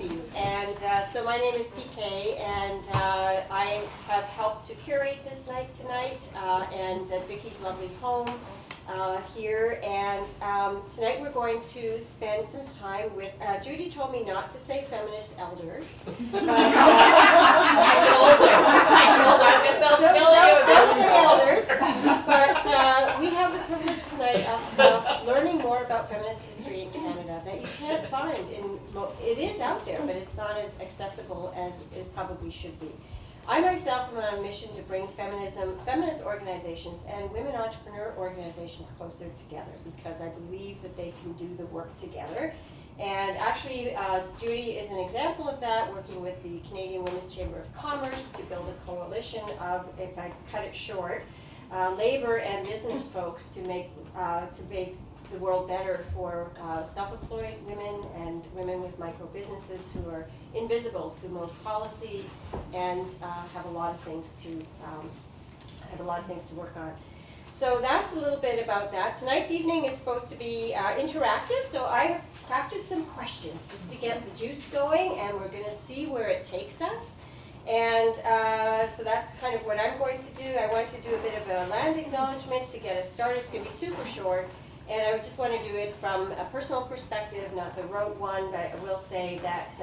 you. And so my name is PK, and I have helped to curate this night tonight, and at Vicky's lovely home here. And tonight we're going to spend some time with, Judy told me not to say feminist elders. But, don't say elders. But we have the privilege tonight of learning more about feminist history in Canada that you can't find in, it is out there, but it's not as accessible as it probably should be. I myself am on a mission to bring feminism, feminist organizations, and women entrepreneur organizations closer together because I believe that they can do the work together. And actually, Judy is an example of that, working with the Canadian Women's Chamber of Commerce to build a coalition of, if I cut it short, labor and business folks to make the world better for self-employed women and women with micro businesses who are invisible to most policy and have a lot of things to work on. So that's a little bit about that. Tonight's evening is supposed to be interactive, so I have crafted some questions just to get the juice going, and we're going to see where it takes us. And so that's kind of what I'm going to do. I want to do a bit of a land acknowledgement to get us started. It's going to be super short. And I just want to do it from a personal perspective, not the rote one, but I will say that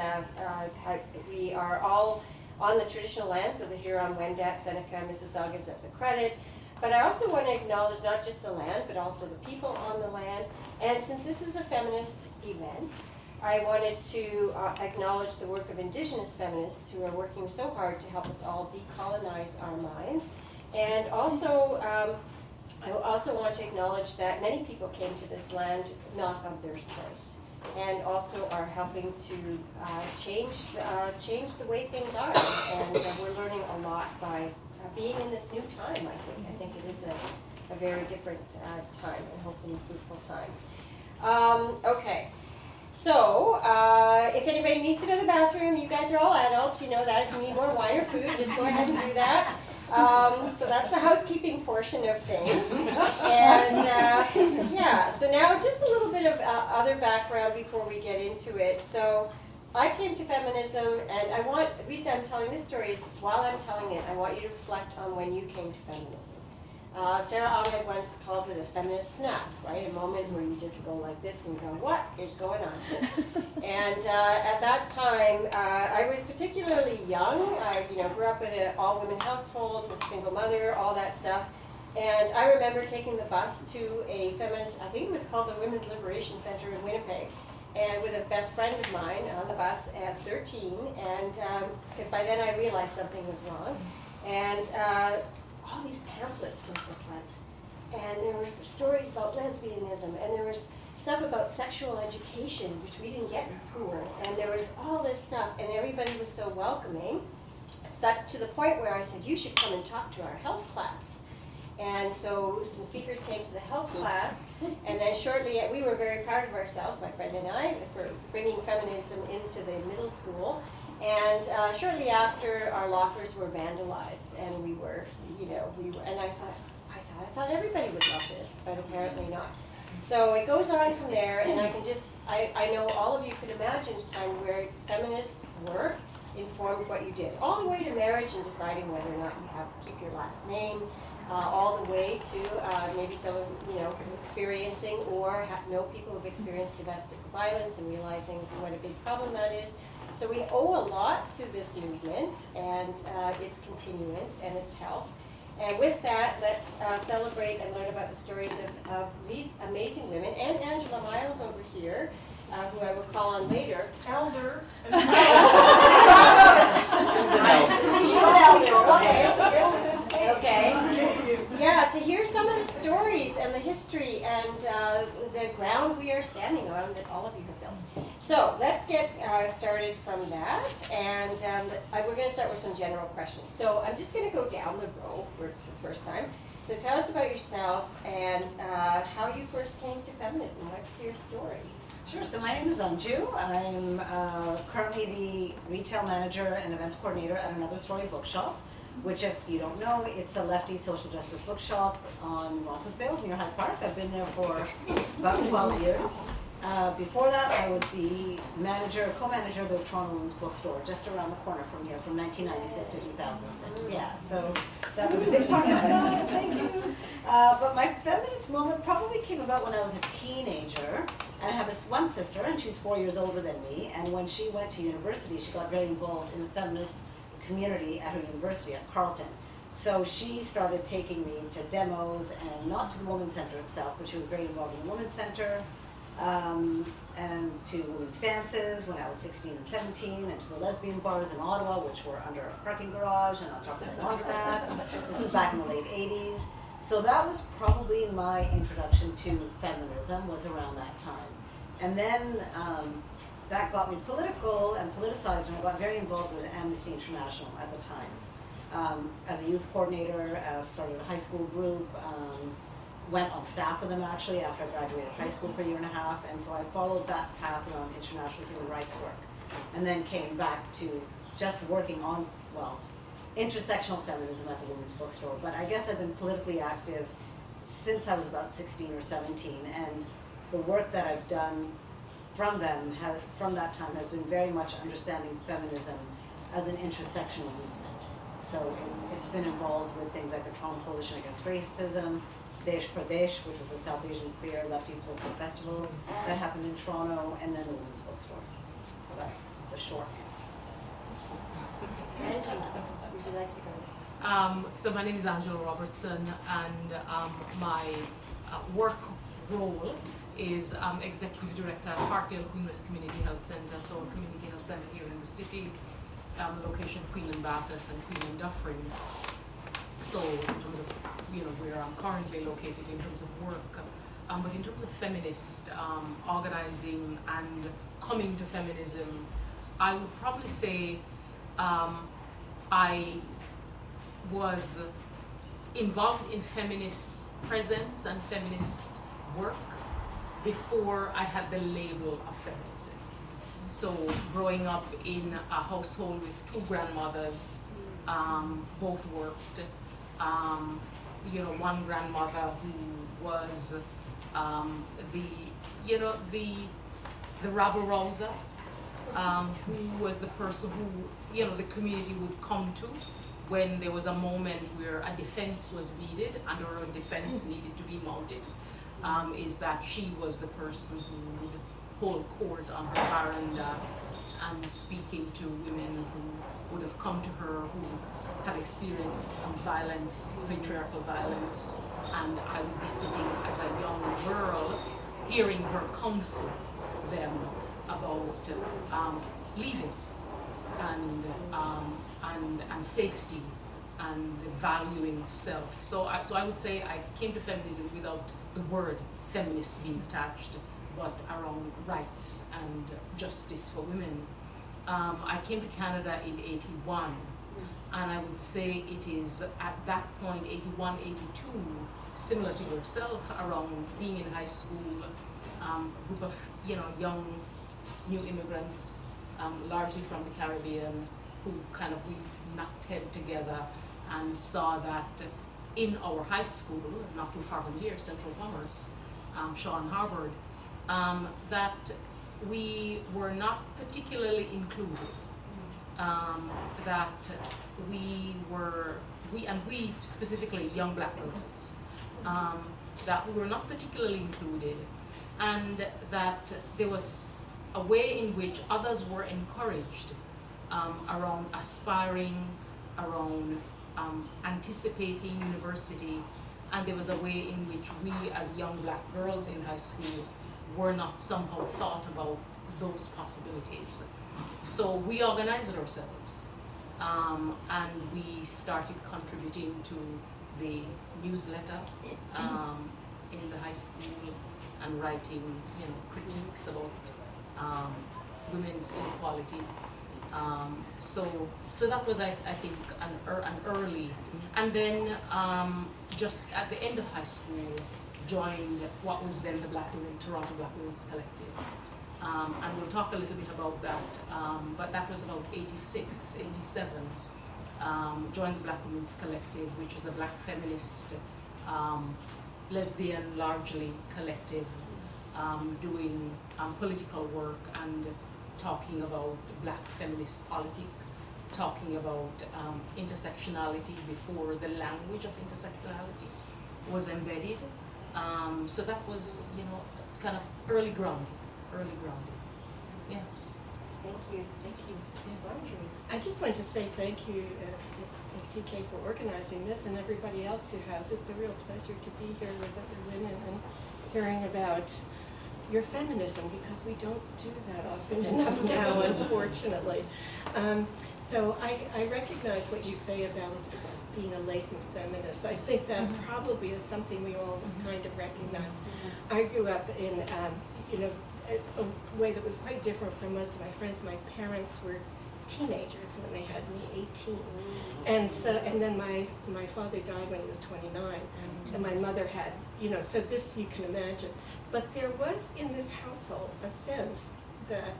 we are all on the traditional land, so the Huron, Wendat, Seneca, Mississaugas at the credit. But I also want to acknowledge not just the land, but also the people on the land. And since this is a feminist event, I wanted to acknowledge the work of Indigenous feminists who are working so hard to help us all decolonize our minds. And also, I also want to acknowledge that many people came to this land not of their choice, and also are helping to change the way things are. And we're learning a lot by being in this new time, I think it is a very different time, and hopefully fruitful time. Okay. So, if anybody needs to go to the bathroom, you guys are all adults, you know that. If you need more wine or food, just go ahead and do that. So that's the housekeeping portion of things. And yeah, so now just a little bit of other background before we get into it. So I came to feminism, and the reason I'm telling this story is while I'm telling it, I want you to reflect on when you came to feminism. Sarah Ahmed once calls it a feminist snap, right? A moment where you just go like this and go, what is going on here? And at that time, I was particularly young. I grew up in an all-women household with a single mother, all that stuff. And I remember taking the bus to a feminist, I think it was called the Women's Liberation Center in Winnipeg, and with a best friend of mine on the bus at 13, and because by then I realized something was wrong. And all these pamphlets from the front, and there were stories about lesbianism, and there was stuff about sexual education, which we didn't get in school, and there was all this stuff, and everybody was so welcoming, to the point where I said, you should come and talk to our health class. And so some speakers came to the health class, and then shortly, we were very proud of ourselves, my friend and I, for bringing feminism into the middle school. And shortly after, our lockers were vandalized, and and I thought everybody would love this, but apparently not. So it goes on from there, and I know all of you could imagine a time where feminist work informed what you did, all the way to marriage and deciding whether or not you have to keep your last name, all the way to maybe some experiencing or know people who've experienced domestic violence and realizing what a big problem that is. So we owe a lot to this movement and its continuance and its health. And with that, let's celebrate and learn about the stories of these amazing women, and Angela Miles over here, who I will call on later. Elder. Okay. Yeah, to hear some of the stories and the history and the ground we are standing on that all of you have built. So let's get started from that, and we're going to start with some general questions. So I'm just going to go down the row for the first time. So tell us about yourself and how you first came to feminism. What's your story? Sure, so my name is Anju. I'm currently the retail manager and events coordinator at Another Story Bookshop, which, if you don't know, it's a lefty social justice bookshop on Roncesvalles near Hyde Park. I've been there for about 12 years. Before that, I was the co-manager of the Toronto Women's Bookstore, just around the corner from here, from 1996 to 2006. Yeah, so that was a big part of my life. Thank you. But my feminist moment probably came about when I was a teenager, and I have one sister, and she's 4 years older than me. And when she went to university, she got very involved in the feminist community at her university at Carleton. So she started taking me to demos, and not to the Women's Center itself, but she was very involved in the Women's Center. And to women's dances when I was 16 and 17, and to the lesbian bars in Ottawa, which were under a parking garage and on top of a laundromat. This is back in the late 80s. So that was probably my introduction to feminism, was around that time. And then that got me political and politicized, and I got very involved with Amnesty International at the time. As a youth coordinator, started a high school group, went on staff with them actually after I graduated high school for a year and a half, and so I followed that path around international human rights work, and then came back to just working on, well, intersectional feminism at the Women's Bookstore. But I guess I've been politically active since I was about 16 or 17, and the work that I've done from that time has been very much understanding feminism as an intersectional movement. So it's been involved with things like the Toronto Coalition Against Racism, Desh Pradesh, which was a South Asian queer lefty political festival that happened in Toronto, and then the Women's Bookstore. So that's the short answer. Angela, would you like to go next? So my name is Angela Robertson, and my work role is Executive Director at Parkdale Queen West Community Health Centre, so a community health centre here in the city, location Queen and Bathurst and Queen and Dufferin. So in terms of, where I'm currently located in terms of work, but in terms of feminist organizing and coming to feminism, I would probably say I was involved in feminist presence and feminist work before I had the label of feminism. So growing up in a household with two grandmothers, both worked. One grandmother who was the rabble rouser, who was the person who the community would come to when there was a moment where a defense was needed and or a defense needed to be mounted. Is that she was the person who would hold court on her veranda and speaking to women who would have come to her who have experienced violence, patriarchal violence, and I would be sitting as a young girl hearing her counsel them about leaving and safety and the valuing of self. So I would say I came to feminism without the word feminist being attached, but around rights and justice for women. I came to Canada in '81, and I would say it is at that point, '81, '82, similar to yourself, around being in high school, group of young new immigrants, largely from the Caribbean, who we knocked head together and saw that in our high school, not too far from here, Central Commerce, Shaw and Harvard, that we were not particularly included. That we specifically young black girls, that we were not particularly included, and that there was a way in which others were encouraged around aspiring, around anticipating university, and there was a way in which we as young black girls in high school were not somehow thought about those possibilities. So we organized ourselves, and we started contributing to the newsletter in the high school and writing, critiques about women's inequality. So that was, I think, an early, and then just at the end of high school, joined what was then the Toronto Black Women's Collective. And we'll talk a little bit about that, but that was about '86, '87. Joined the Black Women's Collective, which was a black feminist, lesbian largely collective, doing political work and talking about black feminist politics, talking about intersectionality before the language of intersectionality was embedded. So that was, kind of early grounding. Yeah. Thank you. Marjorie. I just want to say thank you, PK, for organizing this, and everybody else who has. It's a real pleasure to be here with other women and hearing about your feminism, because we don't do that often enough now, unfortunately. So I recognize what you say about being a latent feminist. I think that probably is something we all kind of recognize. I grew up in, a way that was quite different from most of my friends. My parents were teenagers when they had me 18. And then my father died when he was 29. And my mother had, so this you can imagine. But there was in this household a sense that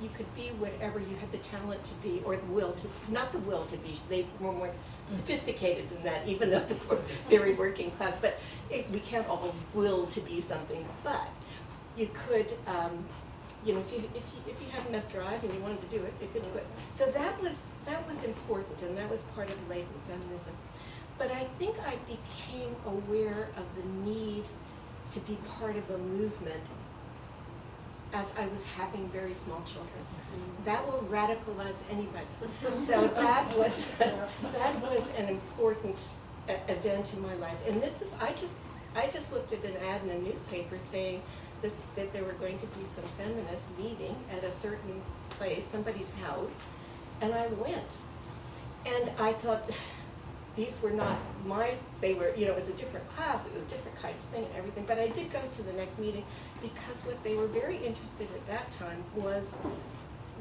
you could be whatever you had the talent to be, or the will to, not the will to be, they were more sophisticated than that, even though they were very working class. But we can't all will to be something, but you could, if you had enough drive and you wanted to do it, you could do it. So that was important, and that was part of latent feminism. But I think I became aware of the need to be part of a movement as I was having very small children. That will radicalize anybody. So that was an important event in my life. And this is, I just looked at an ad in a newspaper saying that there were going to be some feminist meeting at a certain place, somebody's house, and I went. And I thought, these were not they were, it was a different class, it was a different kind of thing and everything, but I did go to the next meeting because what they were very interested at that time was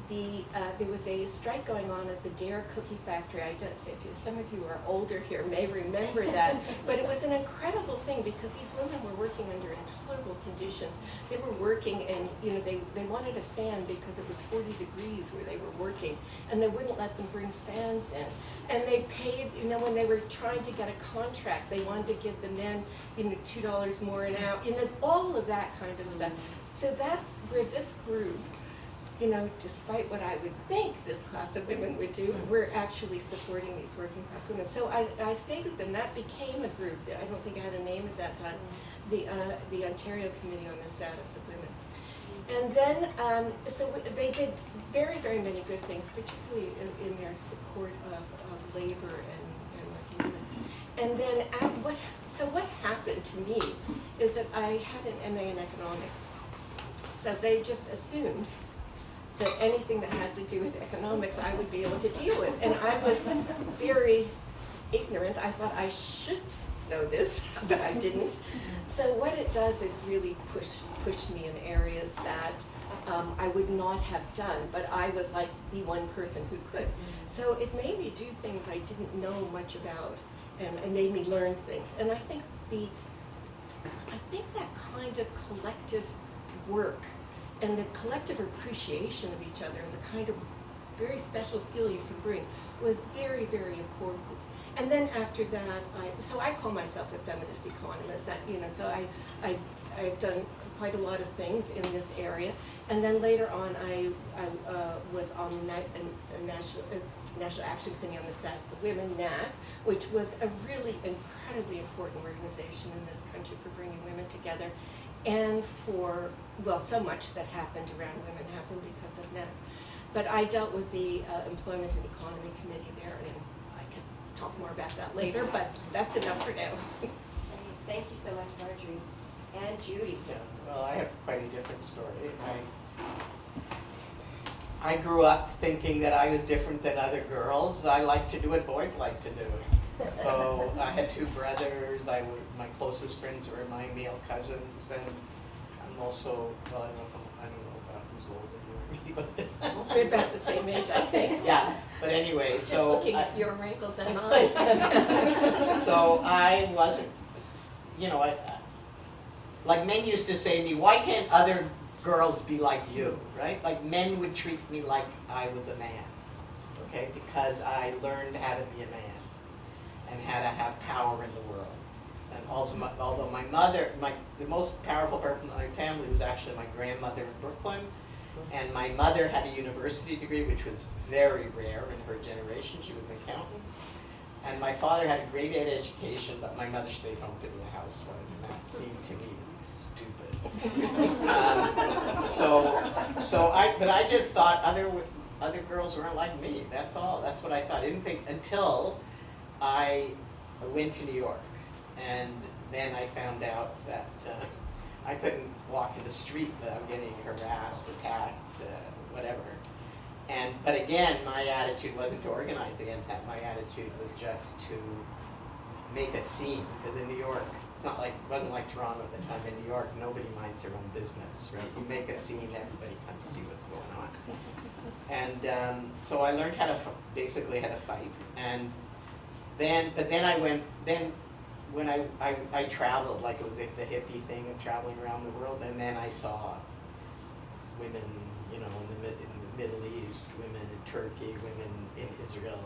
there was a strike going on at the Dare Cookie Factory. I don't say to you, some of you who are older here may remember that, but it was an incredible thing because these women were working under intolerable conditions. They were working and, they wanted a fan because it was 40 degrees where they were working, and they wouldn't let them bring fans in. And they paid, when they were trying to get a contract, they wanted to give the men, $2 more an hour, all of that kind of stuff. So that's where this group, despite what I would think this class of women would do, we're actually supporting these working class women. So I stayed with them. That became a group. I don't think I had a name at that time, the Ontario Committee on the Status of Women. And then, so they did very, very many good things, particularly in their support of labor and working women. And then, what happened to me is that I had an MA in economics. So they just assumed that anything that had to do with economics I would be able to deal with. And I was very ignorant. I thought I should know this, but I didn't. So what it does is really push me in areas that I would not have done, but I was like the one person who could. So it made me do things I didn't know much about, and made me learn things. And I think that kind of collective work and the collective appreciation of each other and the kind of very special skill you can bring was very, very important. And then after that, I call myself a feminist economist. So I've done quite a lot of things in this area. And then later on, I was on the National Action Committee on the Status of Women, NAC, which was a really incredibly important organization in this country for bringing women together. And so much that happened around women happened because of NAC. But I dealt with the Employment and Economy Committee there, and I could talk more about that later, but that's enough for now. Thank you so much, Marjorie. And Judy. Yeah, well, I have quite a different story. I grew up thinking that I was different than other girls. I like to do what boys like to do. So I had two brothers. My closest friends were my male cousins, and I'm also, well, I don't know about who's older than me, but We're about the same age, I think. yeah. But anyway, Just so looking at your wrinkles and mine. so I wasn't, like men used to say to me, why can't other girls be like you, right? Like men would treat me like I was a man, okay? Because I learned how to be a man and how to have power in the world. And also, although my mother, the most powerful person in my family was actually my grandmother in Brooklyn. And my mother had a university degree, which was very rare in her generation. She was an accountant. And my father had a grade 8 education, but my mother stayed home to be a housewife, and that seemed to me stupid. But I just thought other girls weren't like me. That's all. That's what I thought. I didn't think until I went to New York, and then I found out that I couldn't walk in the street without getting harassed, attacked, whatever. But again, my attitude wasn't to organize against that. My attitude was just to make a scene, because in New York, wasn't like Toronto at the time. In New York, nobody minds their own business, right? You make a scene, everybody can see what's going on. And so I learned basically how to fight. And then when I traveled, like it was the hippie thing of traveling around the world, and then I saw women, in the Middle East, women in Turkey, women in Israel,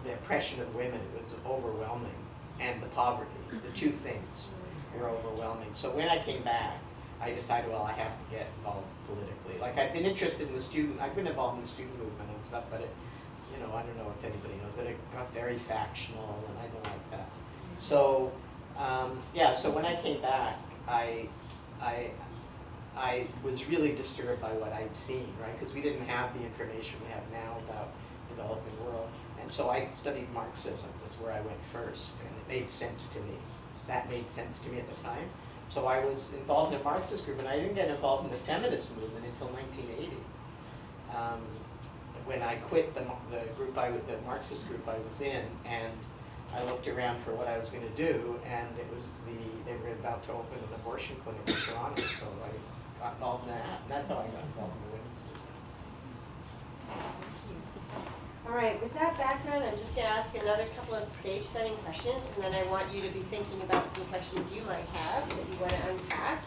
the oppression of women, it was overwhelming, and the poverty, the two things were overwhelming. So when I came back, I decided, well, I have to get involved politically. Like I've been interested in I've been involved in the student movement and stuff, but I don't know if anybody knows, but it got very factional, and I don't like that. So, so when I came back, I was really disturbed by what I'd seen, right? Because we didn't have the information we have now about the developing world. And so I studied Marxism. That's where I went first, and it made sense to me. That made sense to me at the time. So I was involved in a Marxist group, and I didn't get involved in the feminist movement until 1980. When I quit the Marxist group I was in, and I looked around for what I was going to do, and they were about to open an abortion clinic in Toronto, so I got involved in that, and that's how I got involved in the women's movement. All right, with that background, I'm just going to ask another couple of stage-setting questions, and then I want you to be thinking about some questions you might have that you want to unpack.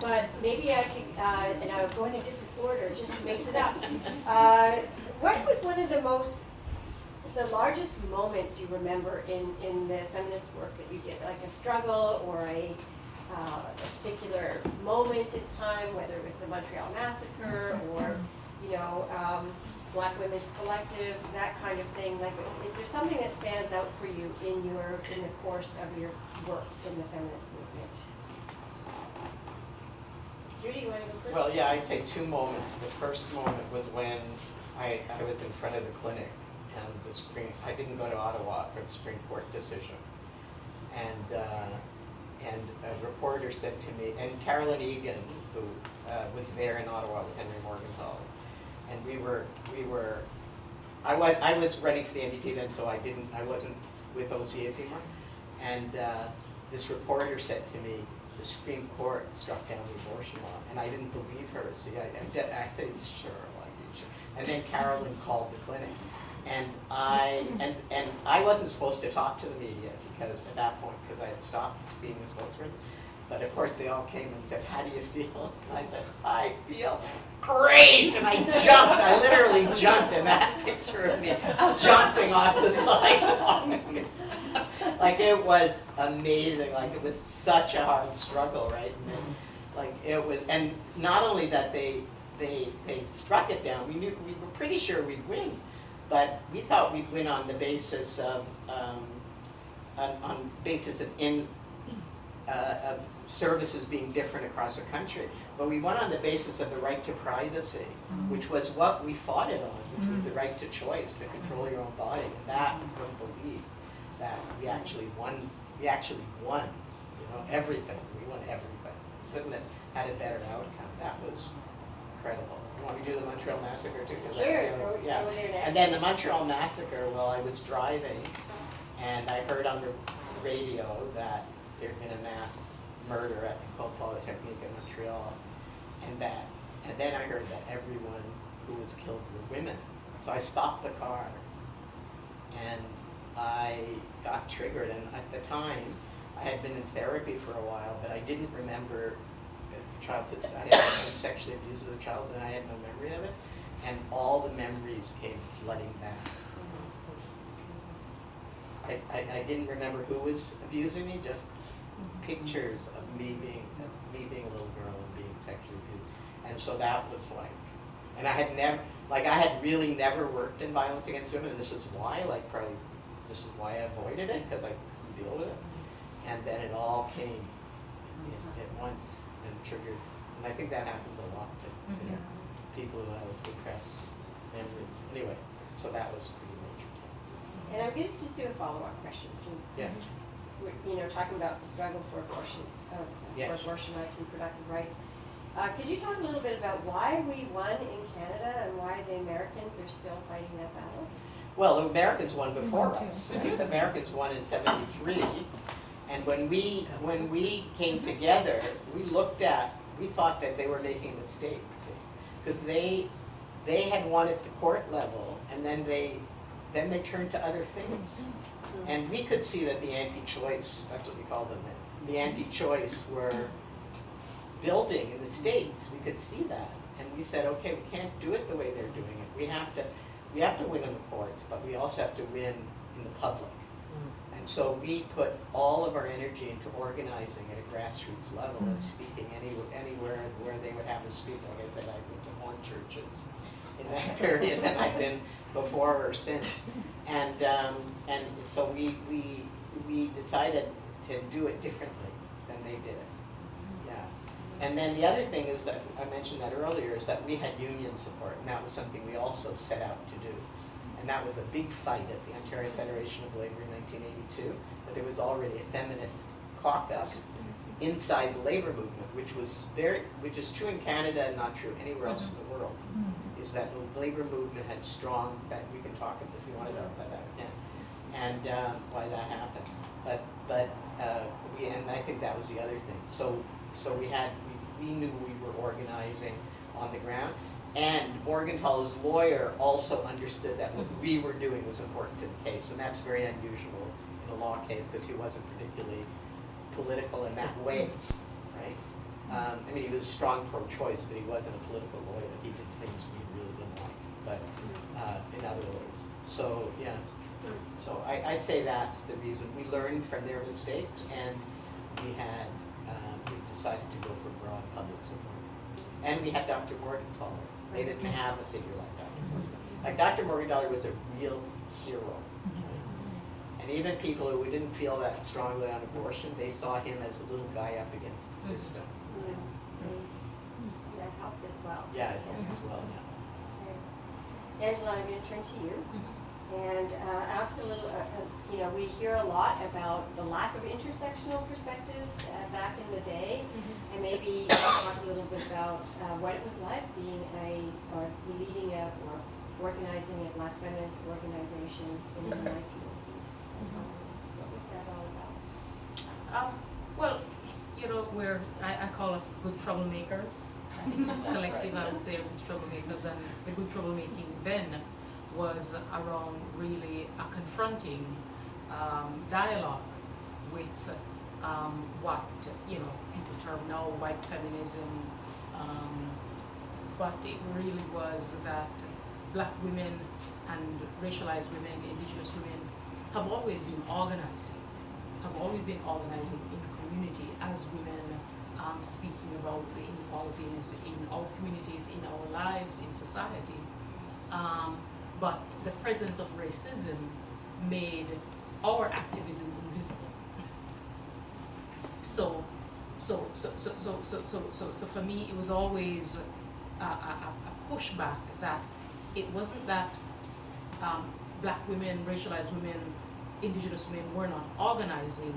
But maybe I could, and I'll go in a different order just to mix it up. What was one of the largest moments you remember in the feminist work that you did, like a struggle or a particular moment in time, whether it was the Montreal Massacre or, Black Women's Collective, that kind of thing? Like, is there something that stands out for you in the course of your works in the feminist movement? Judy, you want to go first? Well, yeah, I'd say two moments. The first moment was when I was in front of the clinic, and I didn't go to Ottawa for the Supreme Court decision. And a reporter said to me, and Carolyn Egan, who was there in Ottawa with Henry Morgenthau, and I was running for the NDP then, so I wasn't with OCAs anymore. And this reporter said to me, the Supreme Court struck down the abortion law, and I didn't believe her. See, I said, sure, and then Carolyn called the clinic, and I wasn't supposed to talk to the media because at that point, because I had stopped being a spokesman. But of course, they all came and said, "How do you feel?" And I said, "I feel great!" And I jumped. I literally jumped in that picture of me jumping off the sidewalk. Like, it was amazing. Like, it was such a hard struggle, right? And then, like, it was, and not only that they struck it down. We were pretty sure we'd win, but we thought we'd win on the basis of of services being different across the country. But we won on the basis of the right to privacy, which was what we fought it on, which was the right to choice, to control your own body. And that, we couldn't believe that we actually won. We actually won, everything. We won everything. Couldn't have had a better outcome. That was incredible. You want me to do the Montreal Massacre too? Sure, go there next. And then the Montreal Massacre, well, I was driving, and I heard on the radio that there had been a mass murder at École Polytechnique in Montreal, and then I heard that everyone who was killed were women. So I stopped the car, and I got triggered. And at the time, I had been in therapy for a while, but I didn't remember childhood. I had been sexually abused as a child, and I had no memory of it. And all the memories came flooding back. I didn't remember who was abusing me, just pictures of me being a little girl and being sexually abused. And so that was like, and I had really never worked in violence against women, and this is why, this is why I avoided it, because I couldn't deal with it. And then it all came at once and triggered, and I think that happens a lot to people who have repressed memories. Anyway, so that was pretty major. And I'm going to just do a follow-up question since we're talking about the struggle for abortion, for abortion rights, reproductive rights. Could you talk a little bit about why we won in Canada and why the Americans are still fighting that battle? Well, the Americans won before us. I think the Americans won in '73, and when we came together, we thought that they were making a mistake, because they had won at the court level, and then they turned to other things. And we could see that the anti-choice, that's what we called them, the anti-choice were building in the States. We could see that. And we said, okay, we can't do it the way they're doing it. We have to win in the courts, but we also have to win in the public. And so we put all of our energy into organizing at a grassroots level and speaking anywhere where they would have us speak. Like I said, I've been to more churches in that period than I've been before or since. And so we decided to do it differently than they did it. Yeah. And then the other thing is that, I mentioned that earlier, is that we had union support, and that was something we also set out to do. And that was a big fight at the Ontario Federation of Labour in 1982, but there was already a feminist caucus inside the labour movement, which is true in Canada and not true anywhere else in the world, is that the labour movement had strong, that we can talk if you want to talk about that, we can, and why that happened. And I think that was the other thing. So we knew we were organizing on the ground. And Morgenthal's lawyer also understood that what we were doing was important to the case, and that's very unusual in a law case because he wasn't particularly political in that way, right? I mean, he was strong pro-choice, but he wasn't a political lawyer. He did things we really didn't like, but in other ways. So yeah, so I'd say that's the reason. We learned from their mistakes, and we decided to go for broad public support. And we had Dr. Morgenthau. They didn't have a figure like Dr. Morgenthau. Like Dr. Morgenthau was a real hero. Right? And even people who didn't feel that strongly on abortion, they saw him as a little guy up against the system. That helped as well. Yeah, it helped as well, yeah. Okay. Angela, I'm going to turn to you and ask a little, we hear a lot about the lack of intersectional perspectives back in the day, and maybe talk a little bit about what it was like being leading or organizing a Black feminist organization in the 1980s. What was that all about? Well, I call us good troublemakers. I think as collective, I would say good troublemakers, and the good troublemaking then was around really a confronting dialogue with what people term now white feminism, but it really was that Black women and racialized women, indigenous women have always been organizing in community as women, speaking about the inequalities in our communities, in our lives, in society. But the presence of racism made our activism invisible. So for me, it was always a pushback that it wasn't that Black women, racialized women, indigenous women were not organizing.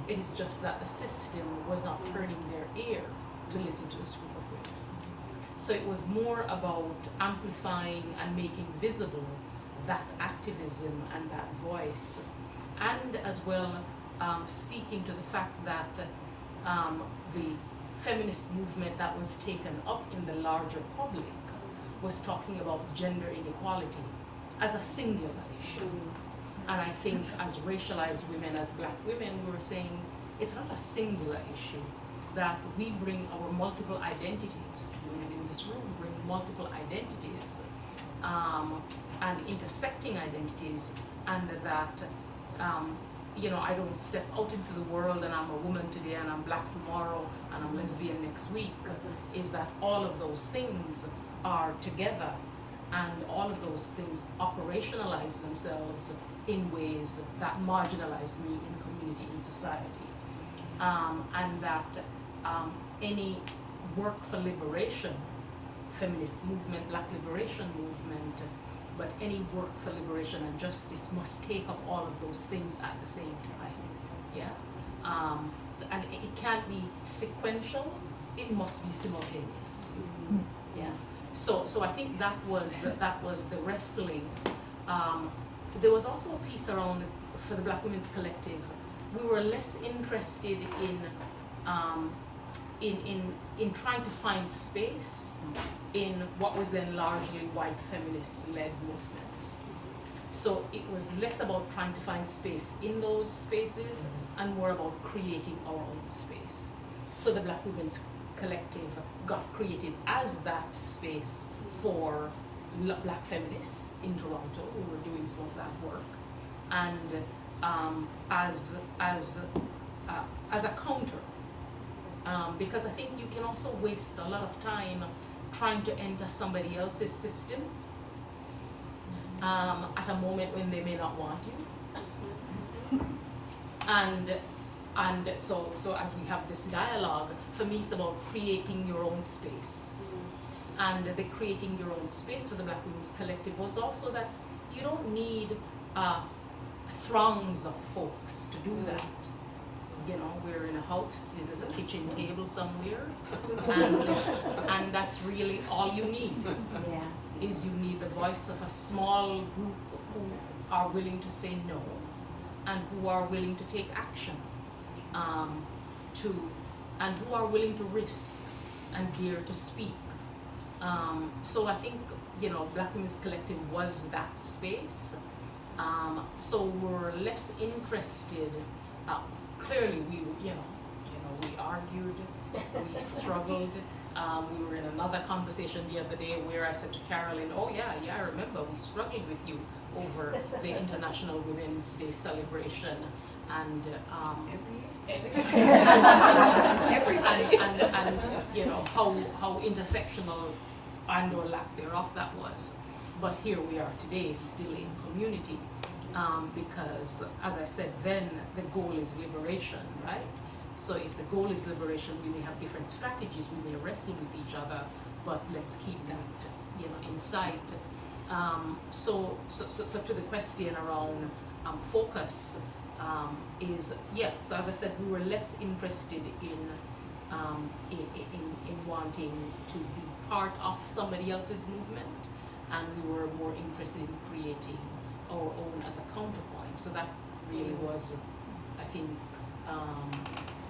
It is just that the system was not turning their ear to listen to this group of women. So it was more about amplifying and making visible that activism and that voice, and as well speaking to the fact that the feminist movement that was taken up in the larger public was talking about gender inequality as a singular issue. And I think as racialized women, as Black women, we were saying it's not a singular issue, that we bring our multiple identities. Women in this room bring multiple identities and intersecting identities, and that you know, I don't step out into the world and I'm a woman today and I'm black tomorrow and I'm lesbian next week, is that all of those things are together and all of those things operationalize themselves in ways that marginalize me in community, in society. And that any work for liberation, feminist movement, black liberation movement, but any work for liberation and justice must take up all of those things at the same time. Yeah. So, and it can't be sequential, it must be simultaneous. Yeah. So I think that was the wrestling. There was also a piece around, for the Black Women's Collective, we were less interested in trying to find space in what was then largely white feminist-led movements. So it was less about trying to find space in those spaces and more about creating our own space. So the Black Women's Collective got created as that space for black feminists in Toronto who were doing some of that work, and as a counter, because I think you can also waste a lot of time trying to enter somebody else's system at a moment when they may not want you, and so as we have this dialogue, for me it's about creating your own space. And the creating your own space for the Black Women's Collective was also that you don't need throngs of folks to do that. You know, we're in a house, there's a kitchen table somewhere, and that's really all you need. Yeah. Is you need the voice of a small group who are willing to say no, and who are willing to take action, and who are willing to risk and dare to speak. So I think, you know, Black Women's Collective was that space. So we're less interested. Clearly, we argued, we struggled. We were in another conversation the other day where I said to Carolyn, "Oh yeah, I remember we struggled with you over the International Women's Day celebration." And and you know how intersectional and or lack thereof that was. But here we are today, still in community, because as I said then, the goal is liberation, right? So if the goal is liberation, we may have different strategies, we may wrestle with each other, but let's keep that, you know, in sight. So to the question around focus, so as I said, we were less interested in wanting to be part of somebody else's movement, and we were more interested in creating our own as a counterpoint. So that really was, I think,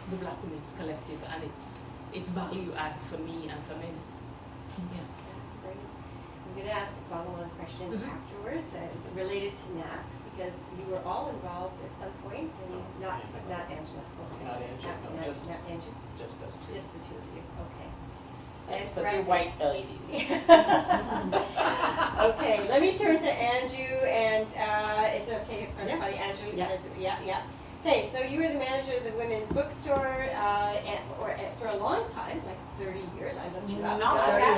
the Black Women's Collective and its value add for me and for many. Yeah. Great. I'm going to ask a follow-on question afterwards related to NACS, because you were all involved at some point, and not Angela. Okay. Not Angela, no, not just Angela. Just us two. Just the two of you. Okay. The two white ladies. Okay, let me turn to Andrew, and is it okay if I call you Andrew? Yeah. Yeah. Okay, so you were the manager of the women's bookstore for a long time, like 30 years. I looked you up. Not 30 years.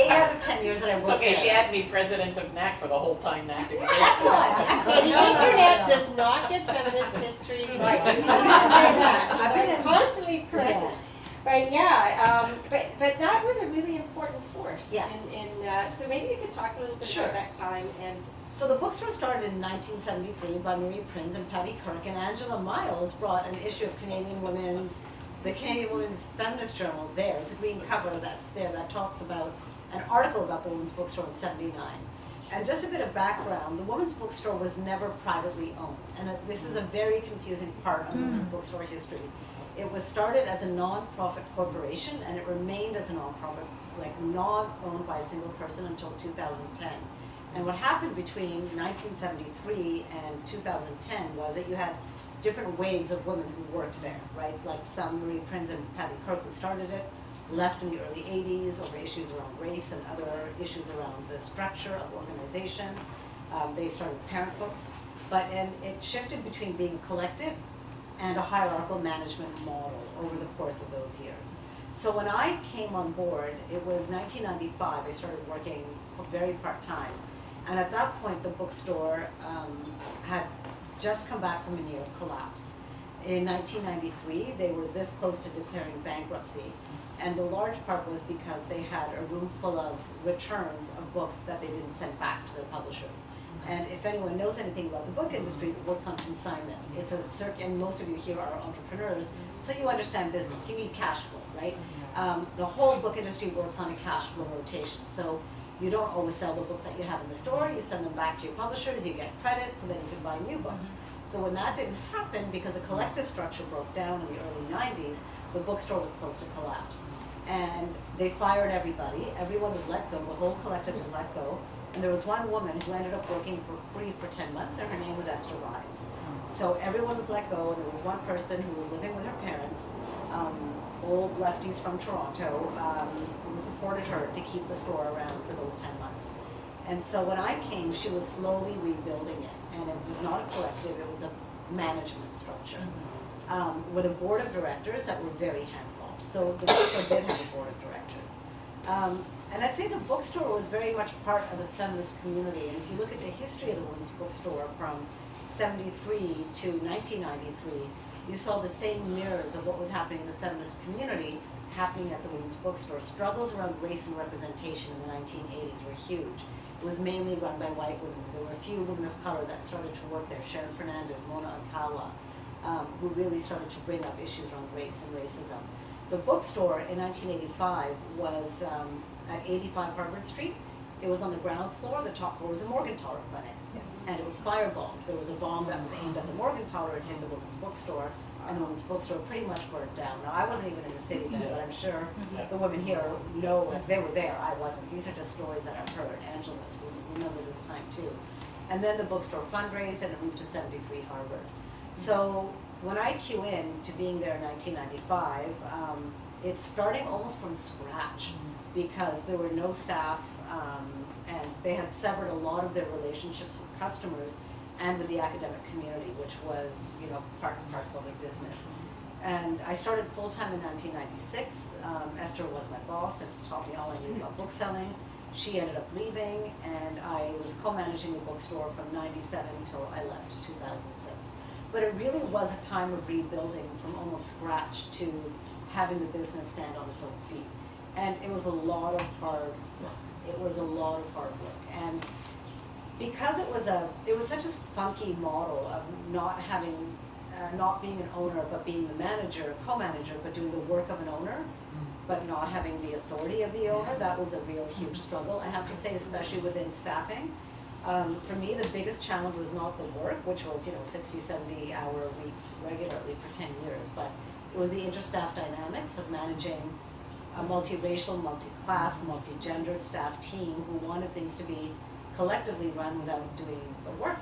8 out of 10 years that I worked It's okay, there. she had me president of NAC for the whole time NAC existed. Excellent. So the internet does not get feminist history right. I've been in constantly corrected. Right, yeah, but that was a really important force. Yeah. So maybe you could talk a little bit Sure. about that time and. So the bookstore started in 1973 by Marie Prinz and Patty Kirk, and Angela Miles brought an issue of the Canadian Women's Feminist Journal there. It's a green cover that's there that talks about an article about the women's bookstore in '79. And just a bit of background, the women's bookstore was never privately owned, and this is a very confusing part of the women's bookstore history. It was started as a non-profit corporation, and it remained as a non-profit, like not owned by a single person until 2010. And what happened between 1973 and 2010 was that you had different waves of women who worked there, right? Like some, Marie Prinz and Patty Kirk, who started it, left in the early 80s over issues around race and other issues around the structure of organization. They started parent books. And it shifted between being a collective and a hierarchical management model over the course of those years. So when I came on board, it was 1995, I started working very part-time. And at that point, the bookstore had just come back from a near collapse. In 1993, they were this close to declaring bankruptcy. And the large part was because they had a room full of returns of books that they didn't send back to their publishers. And if anyone knows anything about the book industry, it works on consignment. It's a and most of you here are entrepreneurs, so you understand business. You need cash flow, right? The whole book industry works on a cash flow rotation. So you don't always sell the books that you have in the store. You send them back to your publishers. You get credit, so then you can buy new books. So when that didn't happen, because the collective structure broke down in the early 90s, the bookstore was close to collapse. And they fired everybody. Everyone was let go. The whole collective was let go. And there was one woman who ended up working for free for 10 months, and her name was Esther Rise. So everyone was let go, and there was one person who was living with her parents, old lefties from Toronto, who supported her to keep the store around for those 10 months. And so when I came, she was slowly rebuilding it, and it was not a collective, it was a management structure, with a board of directors that were very hands-on. So the bookstore did have a board of directors. And I'd say the bookstore was very much part of the feminist community. And if you look at the history of the women's bookstore from 73 to 1993, you saw the same mirrors of what was happening in the feminist community happening at the women's bookstore. Struggles around race and representation in the 1980s were huge. It was mainly run by white women. There were a few women of color that started to work there, Sharon Fernandez, Mona Ankawa, who really started to bring up issues around race and racism. The bookstore in 1985 was at 85 Harvard Street. It was on the ground floor. The top floor was a Morgentaler clinic. And it was firebombed. There was a bomb that was aimed at the Morgentaler and hit the women's bookstore, and the women's bookstore pretty much burned down. Now, I wasn't even in the city then, but I'm sure the women here know that they were there. I wasn't. These are just stories that I've heard. Angela must remember this time too. And then the bookstore fundraised, and it moved to 73 Harvard. So when I cue in to being there in 1995, it's starting almost from scratch because there were no staff, and they had severed a lot of their relationships with customers and with the academic community, which was, part and parcel of their business. And I started full-time in 1996. Esther was my boss and taught me all I knew about bookselling. She ended up leaving, and I was co-managing the bookstore from 97 until I left in 2006. But it really was a time of rebuilding from almost scratch to having the business stand on its own feet. And it was a lot of hard work. It was a lot of hard work. And because it was such a funky model of not having, not being an owner, but being the manager, co-manager, but doing the work of an owner, but not having the authority of the owner, that was a real huge struggle, I have to say, especially within staffing. For me, the biggest challenge was not the work, which was, 60, 70-hour weeks regularly for 10 years, but it was the interstaff dynamics of managing a multiracial, multi-class, multi-gendered staff team who wanted things to be collectively run without doing the work,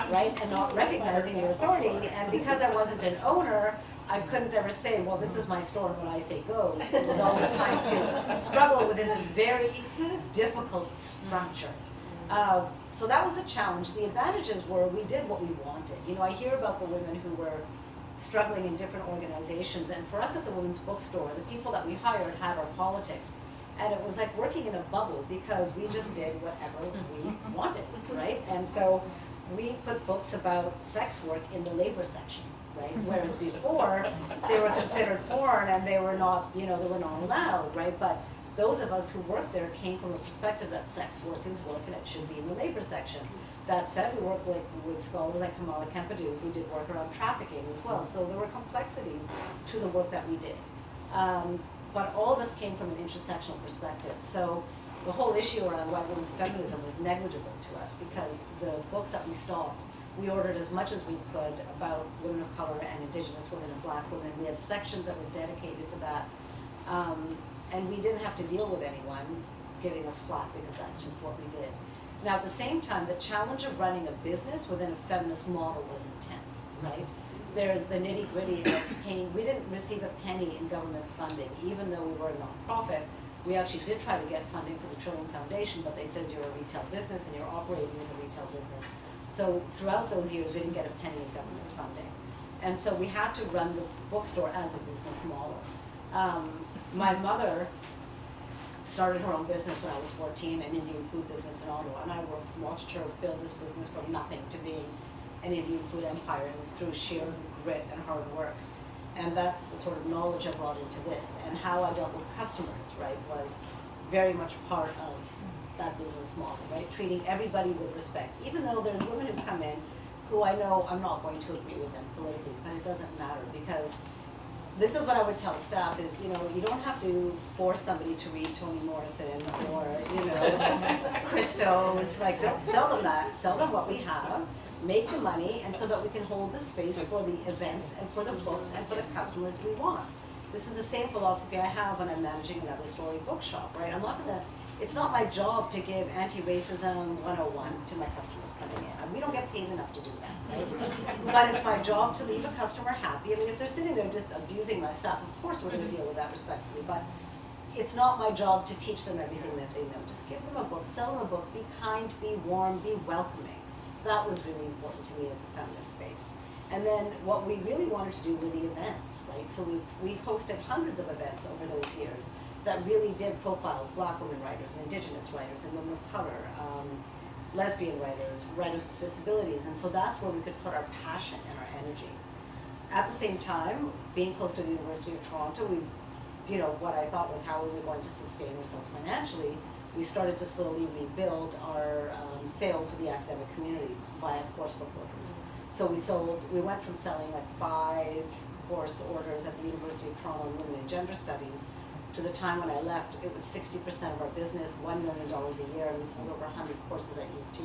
right? And not recognizing your authority. And because I wasn't an owner, I couldn't ever say, well, this is my store and what I say goes. It was always trying to struggle within this very difficult structure. So that was the challenge. The advantages were we did what we wanted. I hear about the women who were struggling in different organizations, and for us at the Women's Bookstore, the people that we hired had our politics. And it was like working in a bubble because we just did whatever we wanted, right? And so we put books about sex work in the labor section, right? Whereas before, they were considered porn and they were not, they were not allowed, right? But those of us who worked there came from a perspective that sex work is work and it should be in the labor section. That said, we worked with scholars like Kamala Kempadu who did work around trafficking as well. So there were complexities to the work that we did. But all of us came from an intersectional perspective. So the whole issue around white women's feminism was negligible to us because the books that we stocked, we ordered as much as we could about women of color and indigenous women and black women. We had sections that were dedicated to that. And we didn't have to deal with anyone giving us flack because that's just what we did. Now, at the same time, the challenge of running a business within a feminist model was intense, right? There's the nitty-gritty of paying. We didn't receive a penny in government funding, even though we were a nonprofit. We actually did try to get funding for the Trillium Foundation, but they said you're a retail business and you're operating as a retail business. So throughout those years, we didn't get a penny of government funding. And so we had to run the bookstore as a business model. My mother started her own business when I was 14, an Indian food business in Ottawa, and I watched her build this business from nothing to being an Indian food empire, and it was through sheer grit and hard work. And that's the sort of knowledge I brought into this, and how I dealt with customers, right, was very much part of that business model, right, treating everybody with respect, even though there's women who come in who I know I'm not going to agree with them politically, but it doesn't matter, because this is what I would tell staff is, you know, you don't have to force somebody to read Toni Morrison or, you know, Christos, like, don't sell them that, sell them what we have, make the money, and so that we can hold the space for the events and for the books and for the customers we want. This is the same philosophy I have when I'm managing another story bookshop, right? I'm not gonna, it's not my job to give anti-racism 101 to my customers coming in. We don't get paid enough to do that, right? But it's my job to leave a customer happy. I mean, if they're sitting there just abusing my stuff, of course we're gonna deal with that respectfully, but it's not my job to teach them everything that they know. Just give them a book, sell them a book, be kind, be warm, be welcoming. That was really important to me as a feminist space. And then what we really wanted to do were the events, right? So we hosted hundreds of events over those years that really did profile Black women writers and Indigenous writers and women of color, lesbian writers, writers with disabilities, and so that's where we could put our passion and our energy. At the same time, being close to the University of Toronto, we, you know, what I thought was how we were going to sustain ourselves financially, we started to slowly rebuild our sales with the academic community via course book orders. So we went from selling like 5 course orders at the University of Toronto in Women and Gender Studies to the time when I left, it was 60% of our business, $1 million a year, and we sold over 100 courses at U of T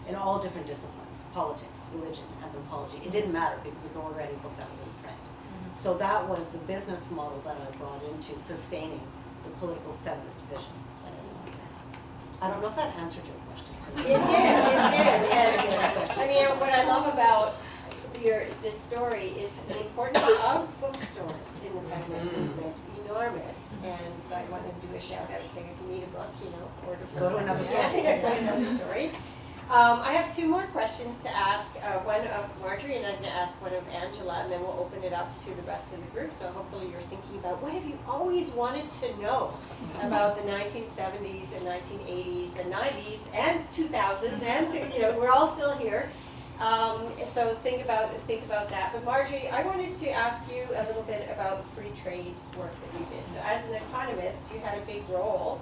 in all different disciplines, politics, religion, anthropology. It didn't matter because we could order any book that was in print. So that was the business model that I brought into sustaining the political feminist vision that I wanted to have. I don't know if that answered your question. It did. And I mean, what I love about this story is the importance of bookstores in the feminist movement, enormous. And so I wanted to do a shout out saying if you need a book, you know, order from Go to another story. Go to another story. I have 2 more questions to ask, one of Marjorie, and I'm going to ask one of Angela, and then we'll open it up to the rest of the group. So hopefully you're thinking about what have you always wanted to know about the 1970s and 1980s and 90s and 2000s, and you know, we're all still here. So think about that. But Marjorie, I wanted to ask you a little bit about the free trade work that you did. So as an economist, you had a big role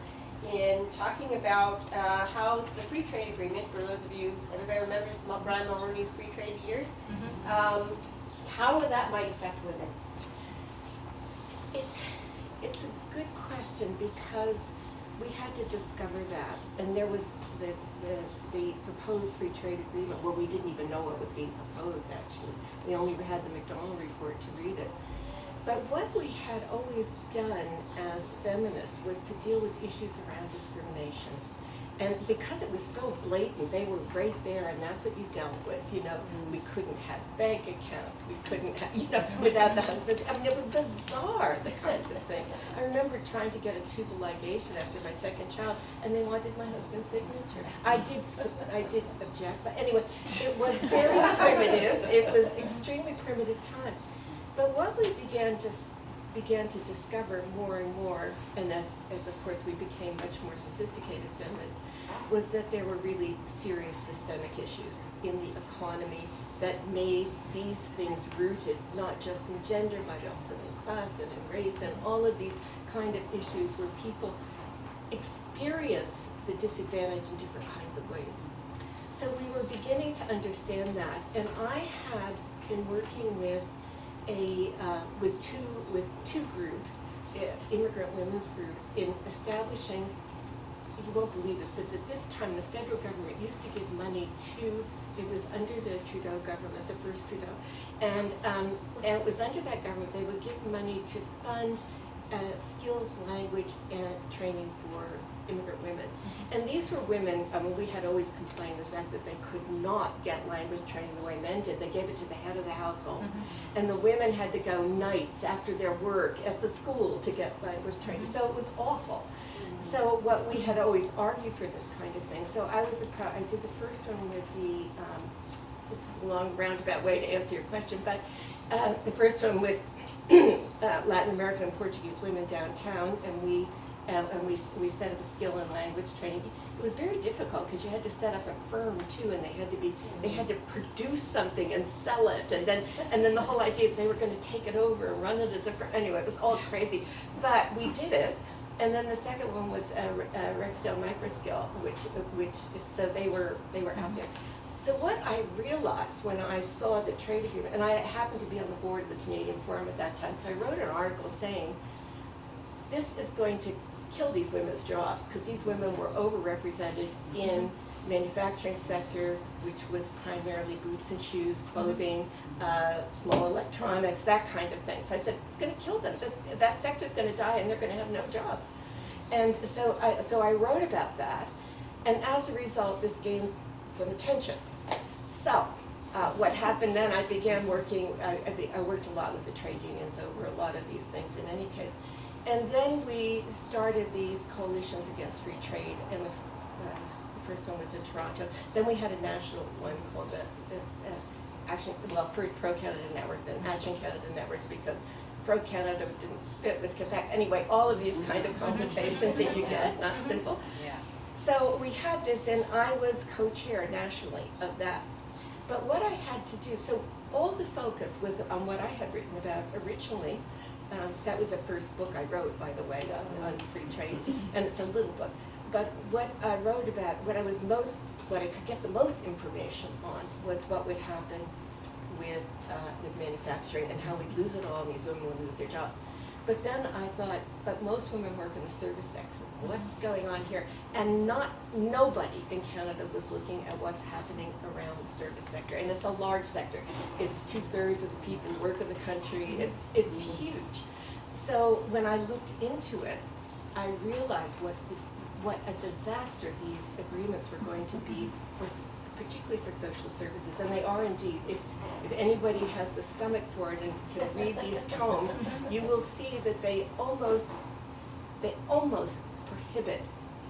in talking about how the free trade agreement, for those of you, everybody remembers Brian Mulroney free trade years, how that might affect women. It's a good question because we had to discover that, and there was the proposed free trade agreement where we didn't even know what was being proposed. Actually, we only had the McDonald report to read it. But what we had always done as feminists was to deal with issues around discrimination. And because it was so blatant, they were right there, and that's what you dealt with. You know, we couldn't have bank accounts, we couldn't have, you know, without the husbands. I mean, it was bizarre, the kinds of thing. I remember trying to get a tubal ligation after my second child, and they wanted my husband's signature. I did object, but anyway, it was very primitive. It was extremely primitive time. But what we began to discover more and more, and as of course we became much more sophisticated feminists, was that there were really serious systemic issues in the economy that made these things rooted not just in gender but also in class and in race and all of these kind of issues where people experience the disadvantage in different kinds of ways. So we were beginning to understand that, and I had been working with two groups, immigrant women's groups, in establishing, you won't believe this, but at this time the federal government used to give money to, it was under the Trudeau government, the first Trudeau, and it was under that government they would give money to fund skills, language, and training for immigrant women. And these were women, we had always complained the fact that they could not get language training the way men did. They gave it to the head of the household. And the women had to go nights after their work at the school to get language training. So it was awful. So what we had always argued for this kind of thing. So I did the first one with the, this is a long roundabout way to answer your question, but the first one with Latin American and Portuguese women downtown, and we set up a skill and language training. It was very difficult because you had to set up a firm too, and they had to produce something and sell it, and then the whole idea is they were going to take it over and run it as a firm. Anyway, it was all crazy, but we did it. And then the second one was Rexdale Microskill, which is, so they were out there. So what I realized when I saw the trade agreement, and I happened to be on the board of the Canadian Forum at that time, so I wrote an article saying, this is going to kill these women's jobs, because these women were overrepresented in manufacturing sector, which was primarily boots and shoes, clothing, small electronics, that kind of thing. So I said, it's going to kill them. That sector's going to die, and they're going to have no jobs. And so I wrote about that, and as a result, this gained some attention. So what happened then, I began working, I worked a lot with the trade unions over a lot of these things in any case. And then we started these coalitions against free trade, and the first one was in Toronto. Then we had a national one called first Pro-Canada Network, then Action Canada Network, because Pro-Canada didn't fit with Quebec. Anyway, all of these kind of complications that you get, not simple. Yeah. So we had this, and I was co-chair nationally of that. But what I had to do, so all the focus was on what I had written about originally. That was the first book I wrote, by the way, on free trade, and it's a little book. But what I wrote about, what I could get the most information on was what would happen with manufacturing and how we'd lose it all and these women would lose their jobs. But then I thought, but most women work in the service sector. What's going on here? And nobody in Canada was looking at what's happening around the service sector. And it's a large sector. It's 2/3 of the people who work in the country. It's huge. So when I looked into it, I realized what a disaster these agreements were going to be particularly for social services, and they are indeed. If anybody has the stomach for it and can read these tomes, you will see that they almost prohibit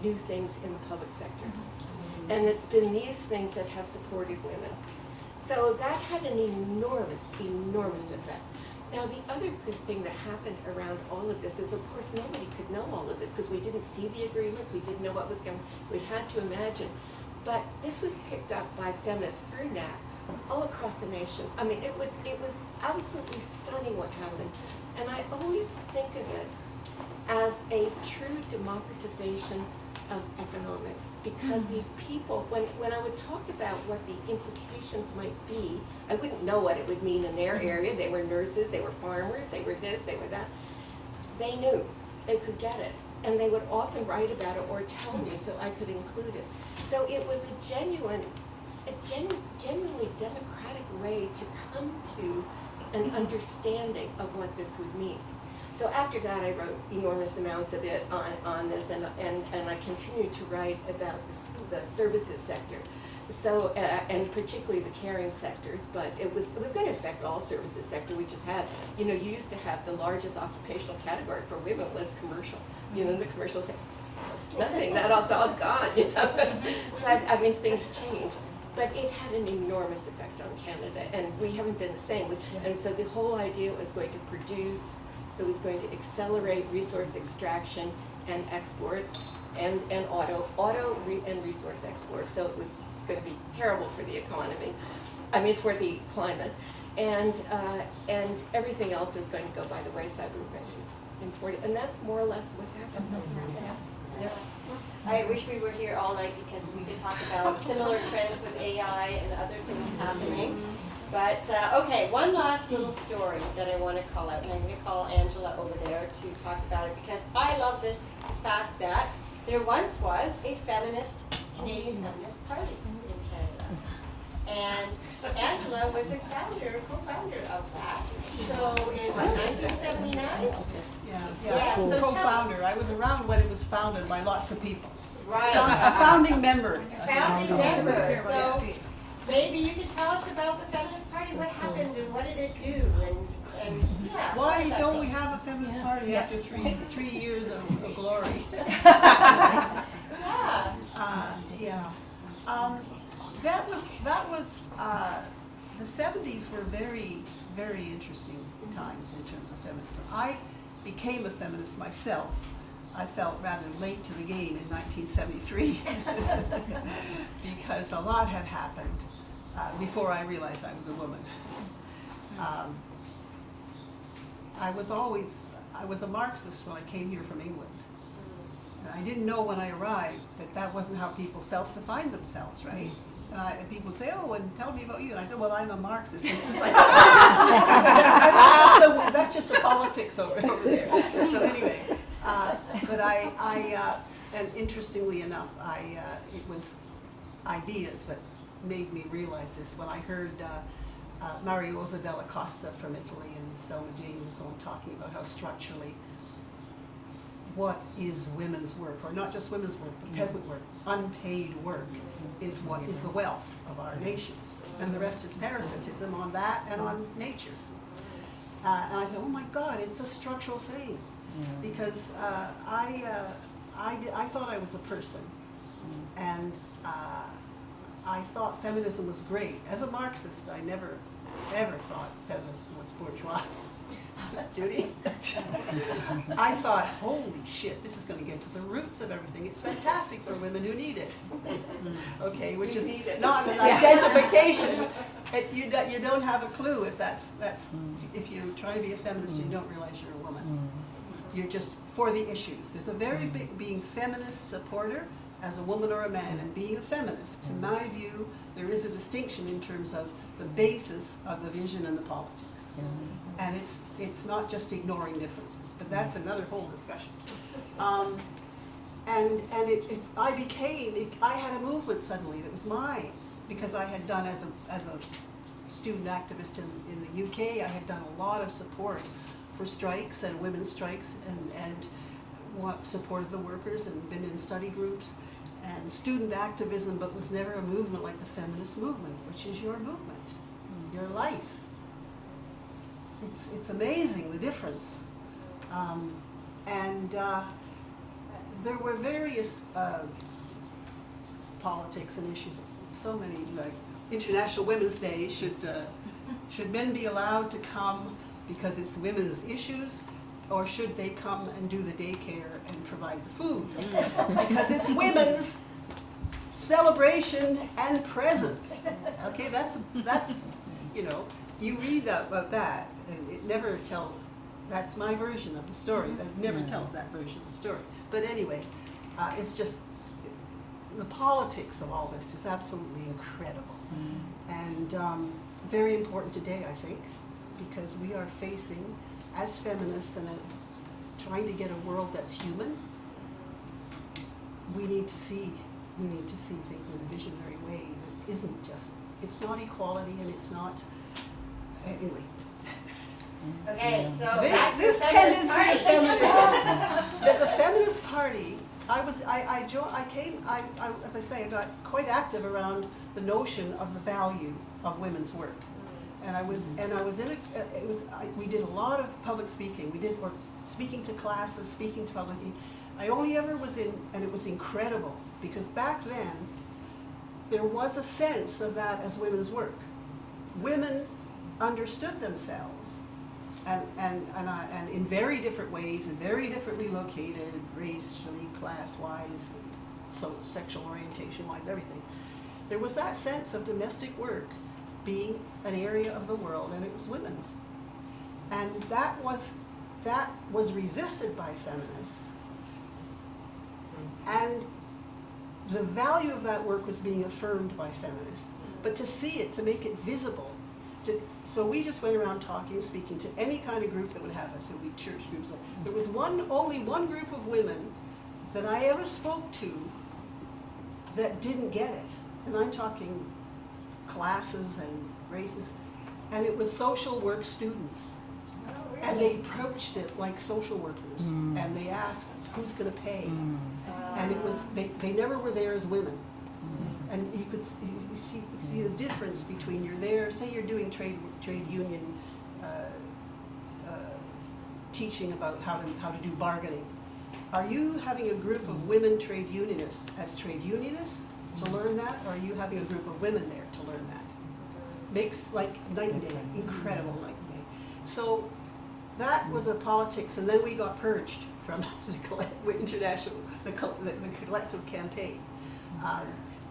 new things in the public sector. And it's been these things that have supported women. So that had an enormous effect. Now, the other good thing that happened around all of this is, of course, nobody could know all of this because we didn't see the agreements, we didn't know what was going on, we had to imagine. But this was picked up by feminists through NAC all across the nation. I mean, it was absolutely stunning what happened. And I always think of it as a true democratization of economics, because these people, when I would talk about what the implications might be, I wouldn't know what it would mean in their area. They were nurses, they were farmers, they were this, they were that. They knew, they could get it. And they would often write about it or tell me so I could include it. So it was a genuinely democratic way to come to an understanding of what this would mean. So after that, I wrote enormous amounts of it on this, and I continued to write about the services sector. So, and particularly the caring sectors, but it was going to affect all services sector. We just had, you used to have the largest occupational category for women was commercial, in the commercial sector. Nothing, that's all gone, But, I mean, things change. But it had an enormous effect on Canada, and we haven't been the same. And so the whole idea was going to produce, it was going to accelerate resource extraction and exports, and auto and resource exports. So it was going to be terrible for the economy, for the climate, and everything else is going to go by the wayside. We're going to import it, and that's more or less what's happening. Yeah. I wish we were here all night because we could talk about similar trends with AI and other things happening. But, okay, one last little story that I want to call out, and I'm going to call Angela over there to talk about it, because I love the fact that there once was a Canadian Feminist Party in Canada. And Angela was a co-founder of that. So in 1979? Yeah, so tell- Co-founder. I was around when it was founded by lots of people. Right. A founding member. Founding member. So maybe you could tell us about the Feminist Party. What happened and what did it do? And yeah. Why don't we have a feminist party after three years of glory? Yeah. Yeah. That was the 70s were very, very interesting times in terms of feminism. I became a feminist myself. I felt rather late to the game in 1973 because a lot had happened before I realized I was a woman. I was a Marxist when I came here from England. And I didn't know when I arrived that wasn't how people self-define themselves, right? And people would say, "Oh, and tell me about you." And I said, "Well, I'm a Marxist." And it was like, that's just the politics over there. So anyway, but and interestingly enough, it was ideas that made me realize this when I heard Mariosa Della Costa from Italy and Selma James and so on talking about how structurally what is women's work, or not just women's work, but peasant work, unpaid work, is what is the wealth of our nation. And the rest is parasitism on that and on nature. And I thought, oh my God, it's a structural thing. Because I thought I was a person. And I thought feminism was great. As a Marxist, I never, ever thought feminism was bourgeois. Judy? I thought, holy shit, this is going to get to the roots of everything. It's fantastic for women who need it. Okay, which is not an identification. You don't have a clue if if you try to be a feminist, you don't realize you're a woman. You're just for the issues. There's a very big, being feminist supporter as a woman or a man, and being a feminist. In my view, there is a distinction in terms of the basis of the vision and the politics. And it's not just ignoring differences, but that's another whole discussion. I had a movement suddenly that was mine, because I had done as a student activist in the UK, I had done a lot of support for strikes and women's strikes and supported the workers and been in study groups and student activism, but was never a movement like the feminist movement, which is your movement, your life. It's amazing, the difference. There were various politics and issues, so many, like International Women's Day, should men be allowed to come because it's women's issues, or should they come and do the daycare and provide the food? Because it's women's celebration and presence. Okay, that's you read about that, and it never tells. That's my version of the story. That never tells that version of the story. But anyway, it's just the politics of all this is absolutely incredible, and very important today, I think, because we are facing, as feminists and as trying to get a world that's human, we need to see things in a visionary way that isn't just, it's not equality and it's not, anyway. Okay, so This tendency of feminism, the Feminist Party, as I say, I got quite active around the notion of the value of women's work. And we did a lot of public speaking. Or speaking to classes, speaking to public. I only ever was in, and it was incredible, because back then, there was a sense of that as women's work. Women understood themselves, and in very different ways, and very differently located, racially, class-wise, so sexual orientation-wise, everything. There was that sense of domestic work being an area of the world, and it was women's. And that was resisted by feminists. And the value of that work was being affirmed by feminists. But to see it, to make it visible, so we just went around talking, speaking to any kind of group that would have us, it would be church groups. There was only one group of women that I ever spoke to that didn't get it. And I'm talking classes and races, and it was social work students. Oh, And they approached it like social workers, and they asked, who's gonna pay? And it was, they never were there as women. And you could see the difference between you're there, say you're doing trade union teaching about how to do bargaining. Are you having a group of women trade unionists as trade unionists to learn that, or are you having a group of women there to learn that? Makes like night and day, incredible night and day. So that was a politics, and then we got purged from the International, the collective campaign,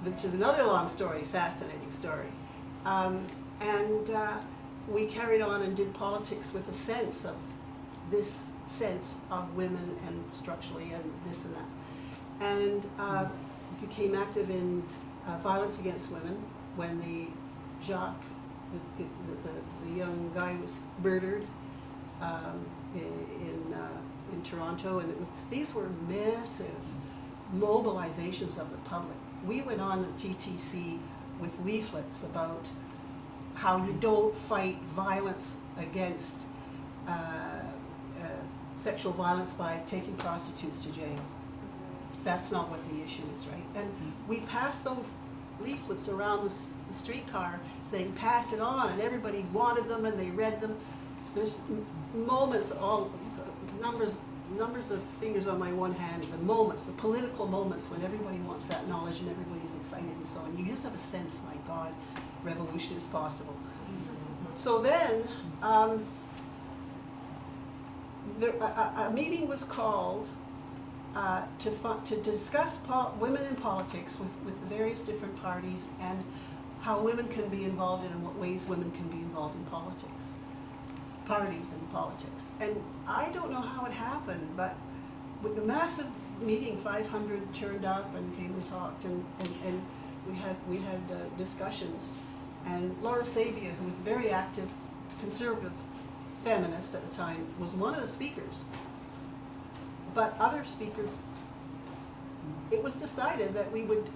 which is another long story, fascinating story. We carried on and did politics with a sense of this sense of women and structurally and this and that. And became active in violence against women when the Jacques, the young guy, was murdered in Toronto, and these were massive mobilizations of the public. We went on the TTC with leaflets about how you don't fight violence against sexual violence by taking prostitutes to jail. That's not what the issue is, right? And we passed those leaflets around the streetcar saying, pass it on, and everybody wanted them and they read them. There's moments, numbers of fingers on my one hand, the moments, the political moments when everybody wants that knowledge and everybody's excited and so on. You just have a sense, my God, revolution is possible. So then, a meeting was called to discuss women in politics with the various different parties and how women can be involved in what ways women can be involved in politics, parties and politics. And I don't know how it happened, but with the massive meeting, 500 turned up and came and talked, and we had discussions. And Laura Sabia, who was a very active conservative feminist at the time, was one of the speakers. But other speakers, it was decided that we would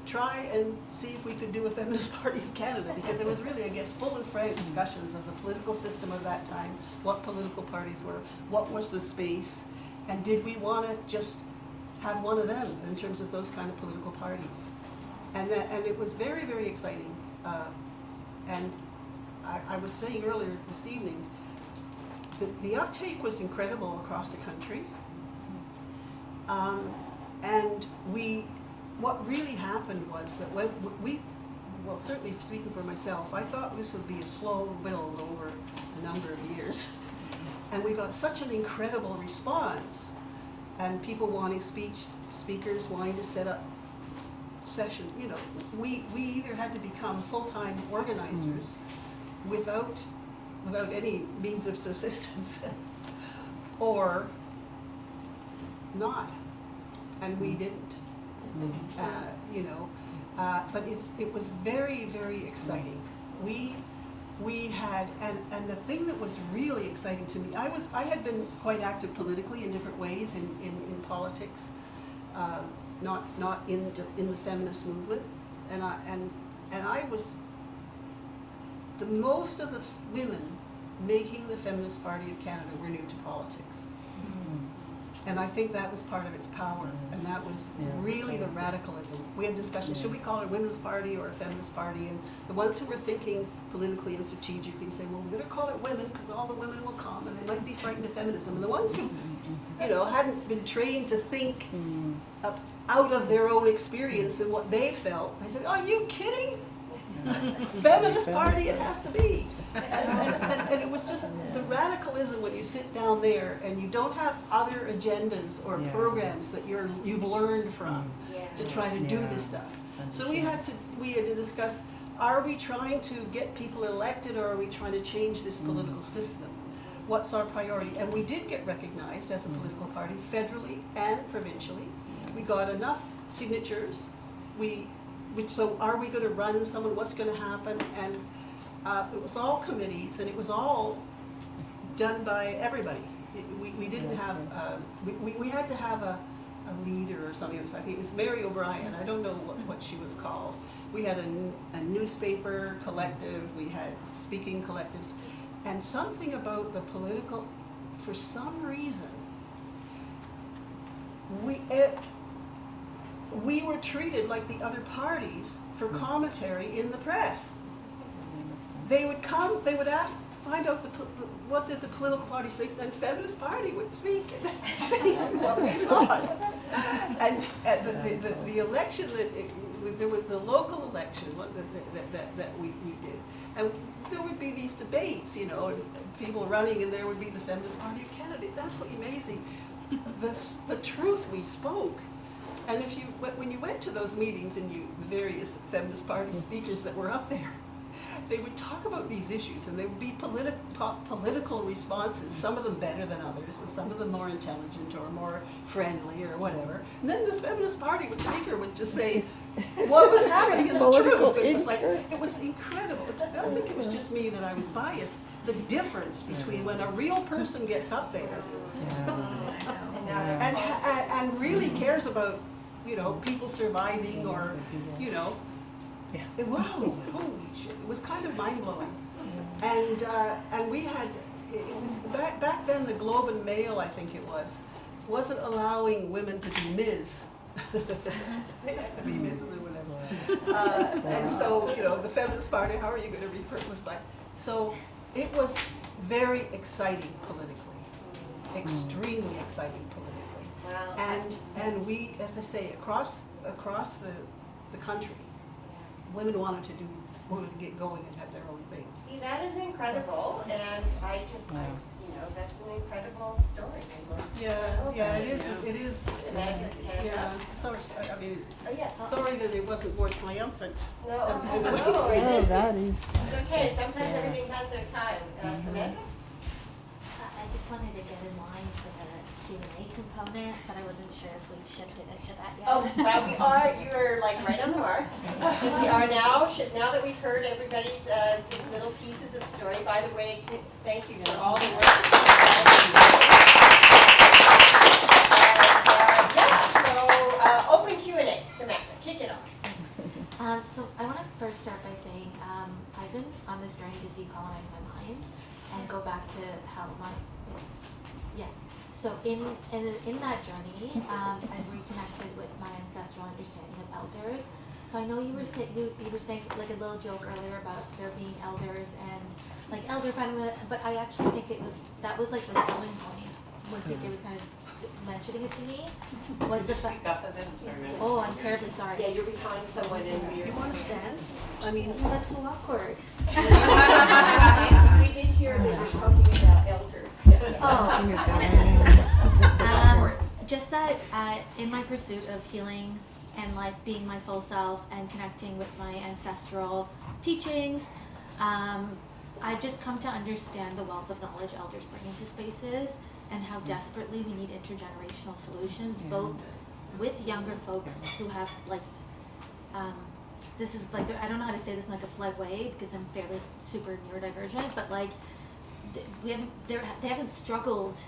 try and see if we could do a Feminist Party of Canada, because there was really, I guess, full and frank discussions of the political system of that time, what political parties were, what was the space, and did we want to just have one of them in terms of those kind of political parties. And it was very, very exciting. And I was saying earlier this evening, the uptake was incredible across the country. And what really happened was that when well, certainly speaking for myself, I thought this would be a slow build over a number of years. And we got such an incredible response, and people wanting speakers wanting to set up sessions. You know, we either had to become full-time organizers without any means of subsistence, or not, and we didn't. You know, but it was very, very exciting. We had, and the thing that was really exciting to me, I had been quite active politically in different ways in politics, not in the feminist movement, and I was, the most of the women making the Feminist Party of Canada were new to politics. And I think that was part of its power, and that was really the radicalism. We had discussions, should we call it a women's party or a feminist party? And the ones who were thinking politically and strategically say, well, we're gonna call it women because all the women will come and they might be frightened of feminism. And the ones who, you know, hadn't been trained to think out of their own experience and what they felt, they said, are you kidding? Feminist party, it has to be. And it was just the radicalism when you sit down there and you don't have other agendas or programs that you've learned from to try to do this stuff. So we had to discuss, are we trying to get people elected, or are we trying to change this political system? What's our priority? And we did get recognized as a political party federally and provincially. We got enough signatures. So are we going to run someone? What's going to happen? And it was all committees, and it was all done by everybody. We didn't have, we had to have a a leader or something. I think it was Mary O'Brien. I don't know what she was called. We had a newspaper collective. We had speaking collectives, and something about the political. For some reason, we were treated like the other parties for commentary in the press. They would come, they would ask, find out what did the political party say, and Feminist Party would speak and say what they thought. And the election there was the local election that we did, and there would be these debates, and people running, and there would be the Feminist Party of Canada. It's absolutely amazing. The truth we spoke. And when you went to those meetings and the various Feminist Party speakers that were up there, they would talk about these issues, and they would be political responses, some of them better than others, and some of them more intelligent or more friendly or whatever. And then this Feminist Party speaker would just say what was happening in the truth. It was incredible. I don't think it was just me that I was biased. The difference between when a real person gets up there and really cares about, people surviving or, wow, holy shit, it was kind of mind-blowing. And we had, it was back then the Globe and Mail, I think it wasn't allowing women to be Ms. They had to be Mrs. or whatever. And so, the Feminist Party, how are you going to reflect? So it was very exciting politically, extremely exciting politically. Wow. And we, as I say, across the country, women wanted to get going and have their own things. See, that is incredible, and I just, that's an incredible story. Yeah, it is. Samantha's hand Yeah, up. I'm sorry. I mean, Oh, yeah. sorry that it wasn't more triumphant. No, in a way. no, it is. that is. It's okay, sometimes everything has their time. Samantha? I just wanted to get in line for the Q&A component, but I wasn't sure if we've shifted into that yet. Oh, well, you're like right on the mark. We are now that we've heard everybody's little pieces of story. By the way, thank you for all the work. Open Q&A. Samantha, kick it off. So I want to first start by saying I've been on this journey to decolonize my mind and go back to how So in that journey, I've reconnected with my ancestral understanding of elders. So I know you were saying like a little joke earlier about there being elders and like elder friend, but I actually think that was like the selling point. I think it was kind of mentioning it to me. Was the Speak up a bit, I'm sorry. Oh, I'm terribly sorry. Yeah, you're behind someone and You want to stand? I mean, Oh, that's so awkward. we did hear that you're talking about elders. Just that in my pursuit of healing and like being my full self and connecting with my ancestral teachings, I've just come to understand the wealth of knowledge elders bring into spaces and how desperately we need intergenerational solutions, both with younger folks who have like, this is like, I don't know how to say this in like a polite way because I'm fairly super neurodivergent, but like they haven't struggled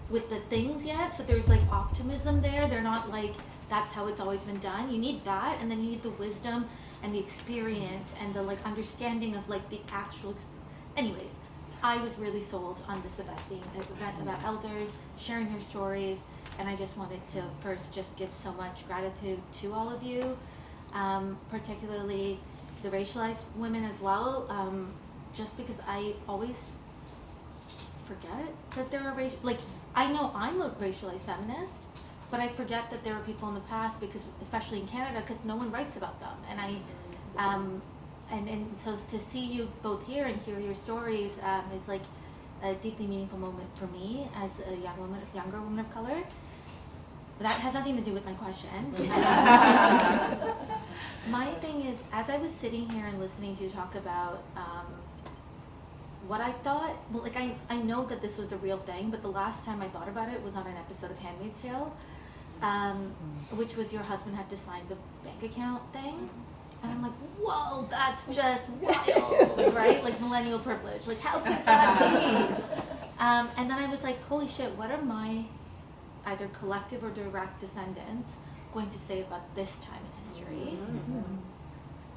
with the things yet, so there's like optimism there. They're not like, that's how it's always been done. You need that, and then you need the wisdom and the experience and the like understanding of like the actual, anyways. I was really sold on this event being an event about elders, sharing their stories, and I just wanted to first just give so much gratitude to all of you, particularly the racialized women as well, just because I always forget that there are I know I'm a racialized feminist, but I forget that there are people in the past because, especially in Canada, because no one writes about them, and and so to see you both here and hear your stories is like a deeply meaningful moment for me as a younger woman of color. But that has nothing to do with my question. My thing is, as I was sitting here and listening to you talk about what I thought, well, like I know that this was a real thing, but the last time I thought about it was on an episode of Handmaid's Tale, which was your husband had to sign the bank account thing. And I'm like, whoa, that's just wild, right? Like millennial privilege. Like, how could that be? And then I was like, holy shit, what are my either collective or direct descendants going to say about this time in history?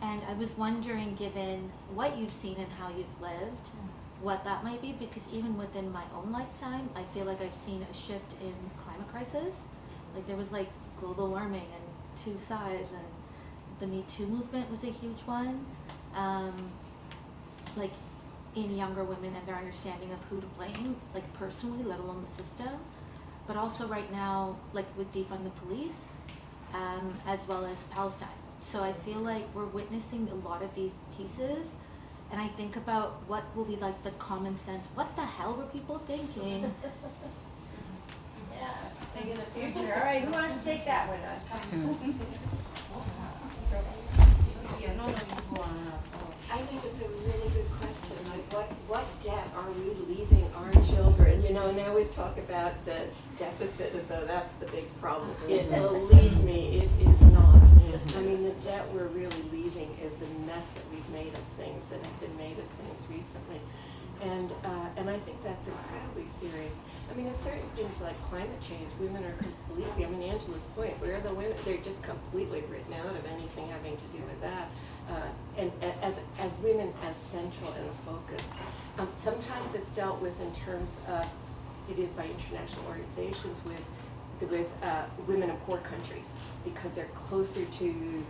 And I was wondering, given what you've seen and how you've lived, what that might be, because even within my own lifetime, I feel like I've seen a shift in climate crisis. Like there was like global warming and two sides, and the Me Too movement was a huge one. Like in younger women and their understanding of who to blame, like personally, let alone the system. But also right now, like with defund the police, as well as Palestine. So I feel like we're witnessing a lot of these pieces, and I think about what will be like the common sense, what the hell were people thinking? Yeah, think in the future. All right, who wants to take that one on? I think it's a really good question, like what debt are we leaving our children? You know, and they always talk about the deficit as though that's the big problem. Believe me, it is not. I mean, the debt we're really leaving is the mess that we've made of things, that have been made of things recently. And I think that's incredibly serious. I mean, in certain things like climate change, women are completely, I mean, Angela's point, where are the women? They're just completely written out of anything having to do with that. And as women as central and a focus. Sometimes it's dealt with in terms of, it is by international organizations with women in poor countries, because they're closer to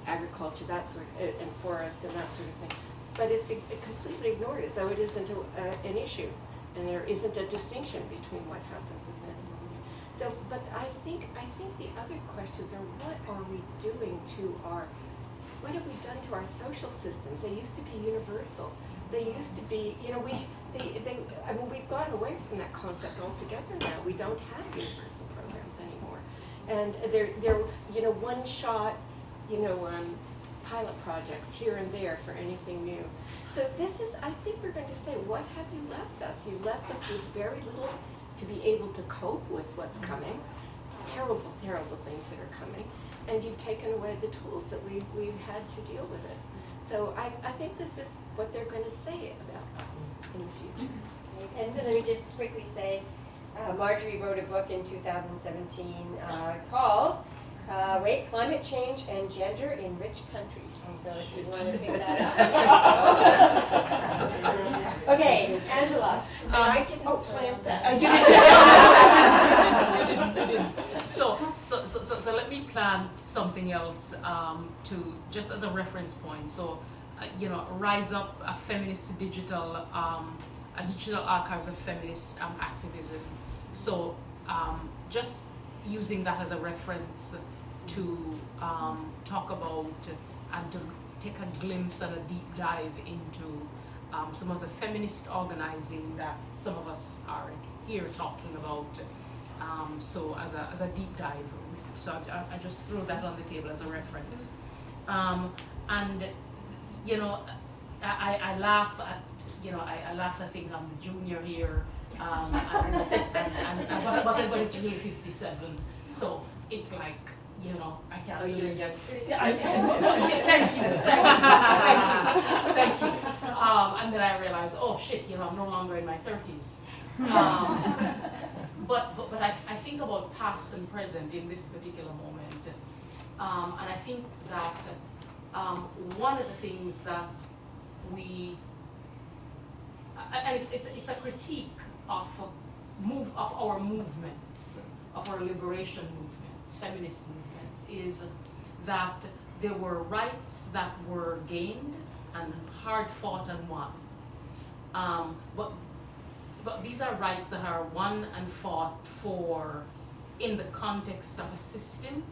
agriculture, that sort of, and forests and that sort of thing. But it's completely ignored as though it isn't an issue, and there isn't a distinction between what happens with men and women. So, but I think the other questions are, what are we doing to what have we done to our social systems? They used to be universal. They used to be, you know, I mean, we've gone away from that concept altogether now. We don't have universal programs anymore. And they're you know, one shot, you know, pilot projects here and there for anything new. So this is, I think we're going to say, what have you left us? You left us with very little to be able to cope with what's coming. Terrible, terrible things that are coming. And you've taken away the tools that we've had to deal with it. So I think this is what they're going to say about us in the future. And let me just quickly say, Marjorie wrote a book in 2017 called Climate Change and Gender in Rich Countries. So if you want to pick that up. Okay, Angela. I didn't plant that. I didn't. So let me plant something else to just as a reference point. So, you know, Rise Up, a feminist digital, a digital archives of feminist activism. So just using that as a reference to talk about and to take a glimpse and a deep dive into some of the feminist organizing that some of us are here talking about. So as a deep dive, so I just throw that on the table as a reference. And you know, I laugh at, you know, I laugh at think I'm the junior here, but it's really 57. So it's like, you know, I can't. Oh, you're young. Thank you. And then I realized, oh shit, you know, I'm no longer in my 30s. But I think about past and present in this particular moment, and I think that one of the things that and it's a critique of our movements, of our liberation movements, feminist movements, is that there were rights that were gained and hard fought and won. But these are rights that are won and fought for in the context of a system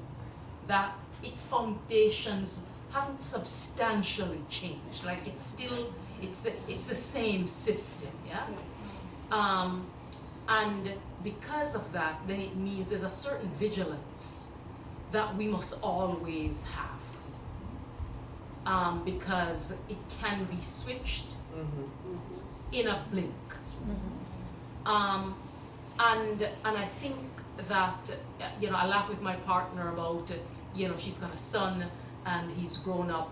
that its foundations haven't substantially changed. Like it's the same system, yeah? And because of that, then it means there's a certain vigilance that we must always have. Because it can be switched in a blink. And I think that, you know, I laugh with my partner about, you know, she's got a son and he's grown up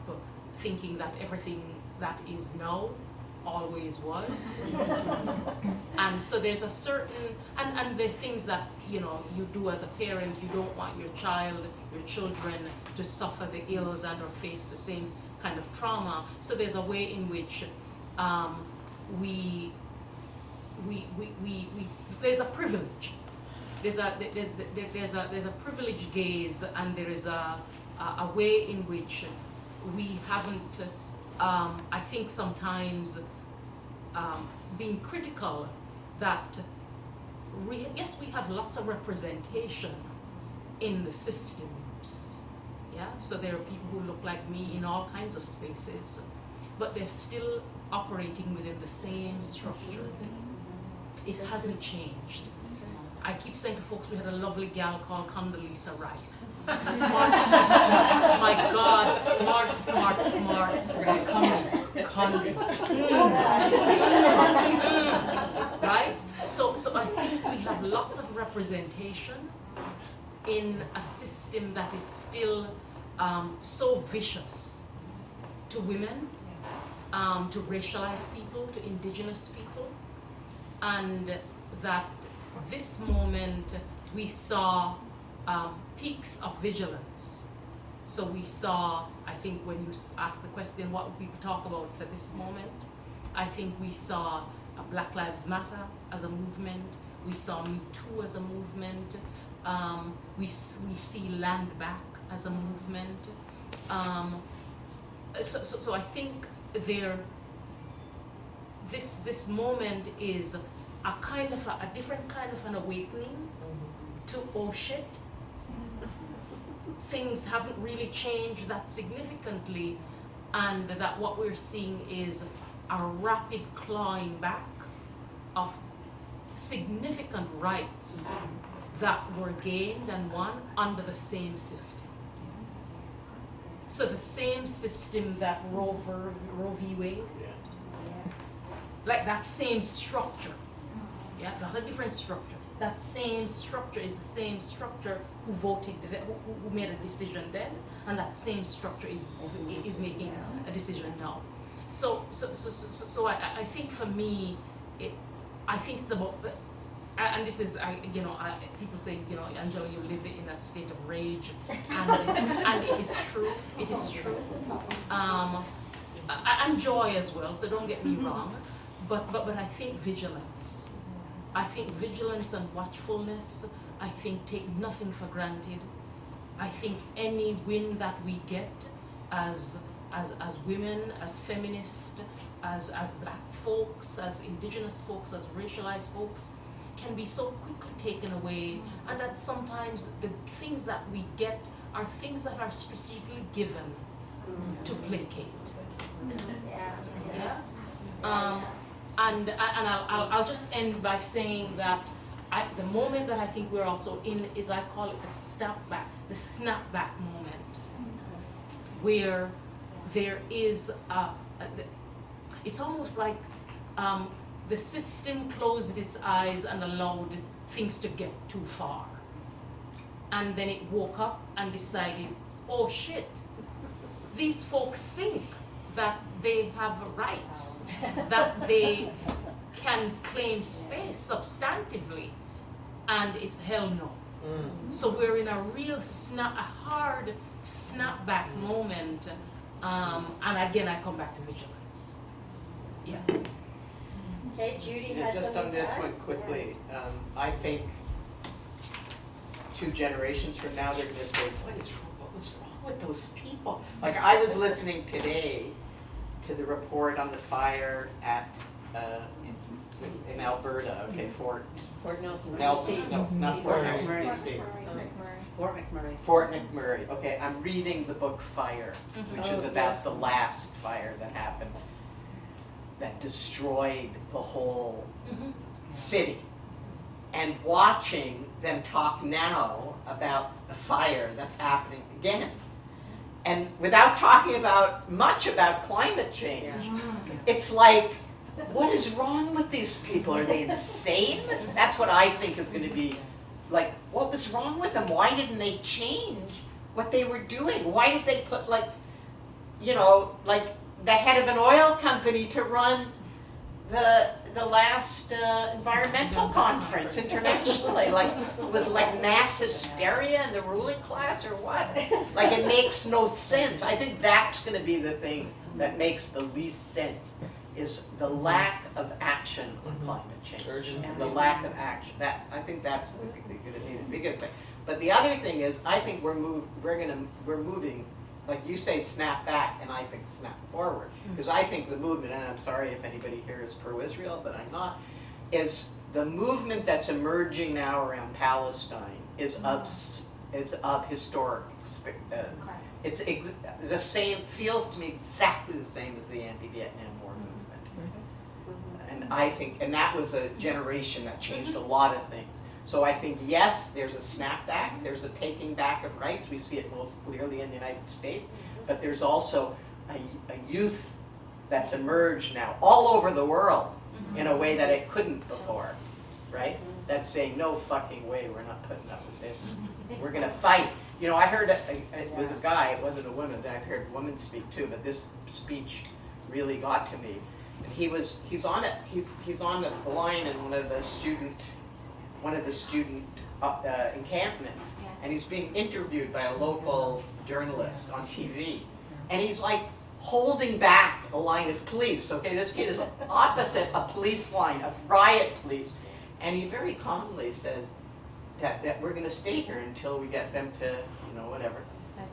thinking that everything that is now always was. And so there's a certain, and there are things that, you know, you do as a parent. You don't want your children to suffer the ills and or face the same kind of trauma. So there's a way in which there's a privilege. There's a privileged gaze, and there is a way in which we haven't, I think sometimes, being critical that yes, we have lots of representation in the systems. Yeah, so there are people who look like me in all kinds of spaces, but they're still operating within the same structure. It hasn't changed. I keep saying to folks, we had a lovely gal called Condoleezza Rice. Smart, my God, smart. Condi. Right? So I think we have lots of representation in a system that is still so vicious to women, to racialized people, to indigenous people, and that this moment we saw peaks of vigilance. So we saw, I think when you asked the question, what would people talk about for this moment? I think we saw Black Lives Matter as a movement. We saw Me Too as a movement. We see Land Back as a movement. So I think this moment is a kind of a different kind of an awakening to, oh shit, things haven't really changed that significantly, and that what we're seeing is a rapid clawing back of significant rights that were gained and won under the same system. So the same system that Roe v. Wade, like that same structure, yeah, not a different structure. That same structure is the same structure who voted, who made a decision then, and that same structure is making a decision now. So I think for me, I think it's about, and this is, people say, Angela, you live in a state of rage, and it is true. It is true. And joy as well. So don't get me wrong, but I think vigilance. I think vigilance and watchfulness, I think take nothing for granted. I think any win that we get as women, as feminists, as black folks, as indigenous folks, as racialized folks, can be so quickly taken away, and that sometimes the things that we get are things that are strategically given to placate. Yeah? And I'll just end by saying that the moment that I think we're also in is, I call it the snapback moment, where there is it's almost like the system closed its eyes and allowed things to get too far, and then it woke up and decided, oh shit, these folks think that they have rights, that they can claim space substantively, and it's hell no. So we're in a real a hard snapback moment, and again I come back to vigilance. Yeah. Okay, Judy had Just something on this to add? one quickly, I think 2 generations from now they're gonna say, what was wrong with those people? Like, I was listening today to the report on the fire at in Alberta, okay, Fort Nelson. Nelson, no, not Fort Nelson, McMurray. BC. Fort McMurray. Fort McMurray. Okay, I'm reading the book Fire, which is Oh, about the last fire that happened, that destroyed the whole city. And watching them talk now about the fire that's happening again, and without talking much about climate change, it's like, what is wrong with these people? Are they insane? That's what I think is going to be, like, what was wrong with them? Why didn't they change what they were doing? Why did they put, like the head of an oil company to run the last environmental conference internationally, like, was like mass hysteria in the ruling class or what? Like, it makes no sense. I think that's gonna be the thing that makes the least sense, is the lack of action on climate change. Urgency. And the lack of action, that, I think that's gonna be the biggest thing. But the other thing is, I think we're moving, like you say, snap back, and I think snap forward. Because I think the movement, and I'm sorry if anybody here is pro-Israel, but I'm not, is the movement that's emerging now around Palestine is of historic, it's the same, feels to me exactly the same as the anti-Vietnam War movement. And I think, and that was a generation that changed a lot of things. So I think, yes, there's a snapback, there's a taking back of rights. We see it most clearly in the United States, but there's also a youth that's emerged now all over the world in a way that it couldn't before, right? That's saying, no fucking way, we're not putting up with this. We're gonna fight. You know, I heard, it was a guy, it wasn't a woman, I've heard women speak too, but this speech really got to me. And he's on the line in one of the student encampments, and he's being interviewed by a local journalist on TV, and he's like holding back a line of police. Okay, this kid is opposite a police line, a riot police, and he very calmly says that we're going to stay here until we get them to, you know, whatever,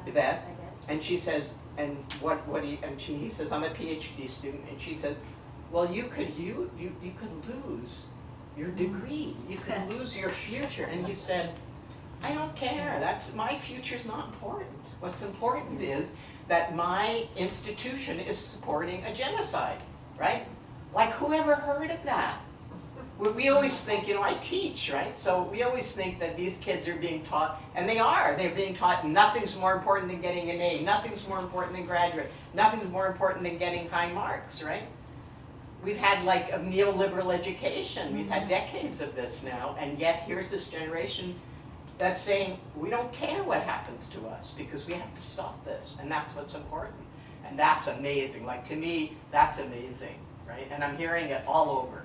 Yvette. And she says, and what do you? And he says, I'm a PhD student, and she said, well, you could lose your degree, you could lose your future. And he said, I don't care, my future's not important. What's important is that my institution is supporting a genocide, right? Like, who ever heard of that? We always think, you know, I teach, right? So we always think that these kids are being taught, and they're being taught nothing's more important than getting an A, nothing's more important than graduate, nothing's more important than getting high marks, right? We've had like a neoliberal education. We've had decades of this now, and yet here's this generation that's saying, we don't care what happens to us because we have to stop this, and that's what's important. And that's amazing. Like, to me, that's amazing, right? And I'm hearing it all over.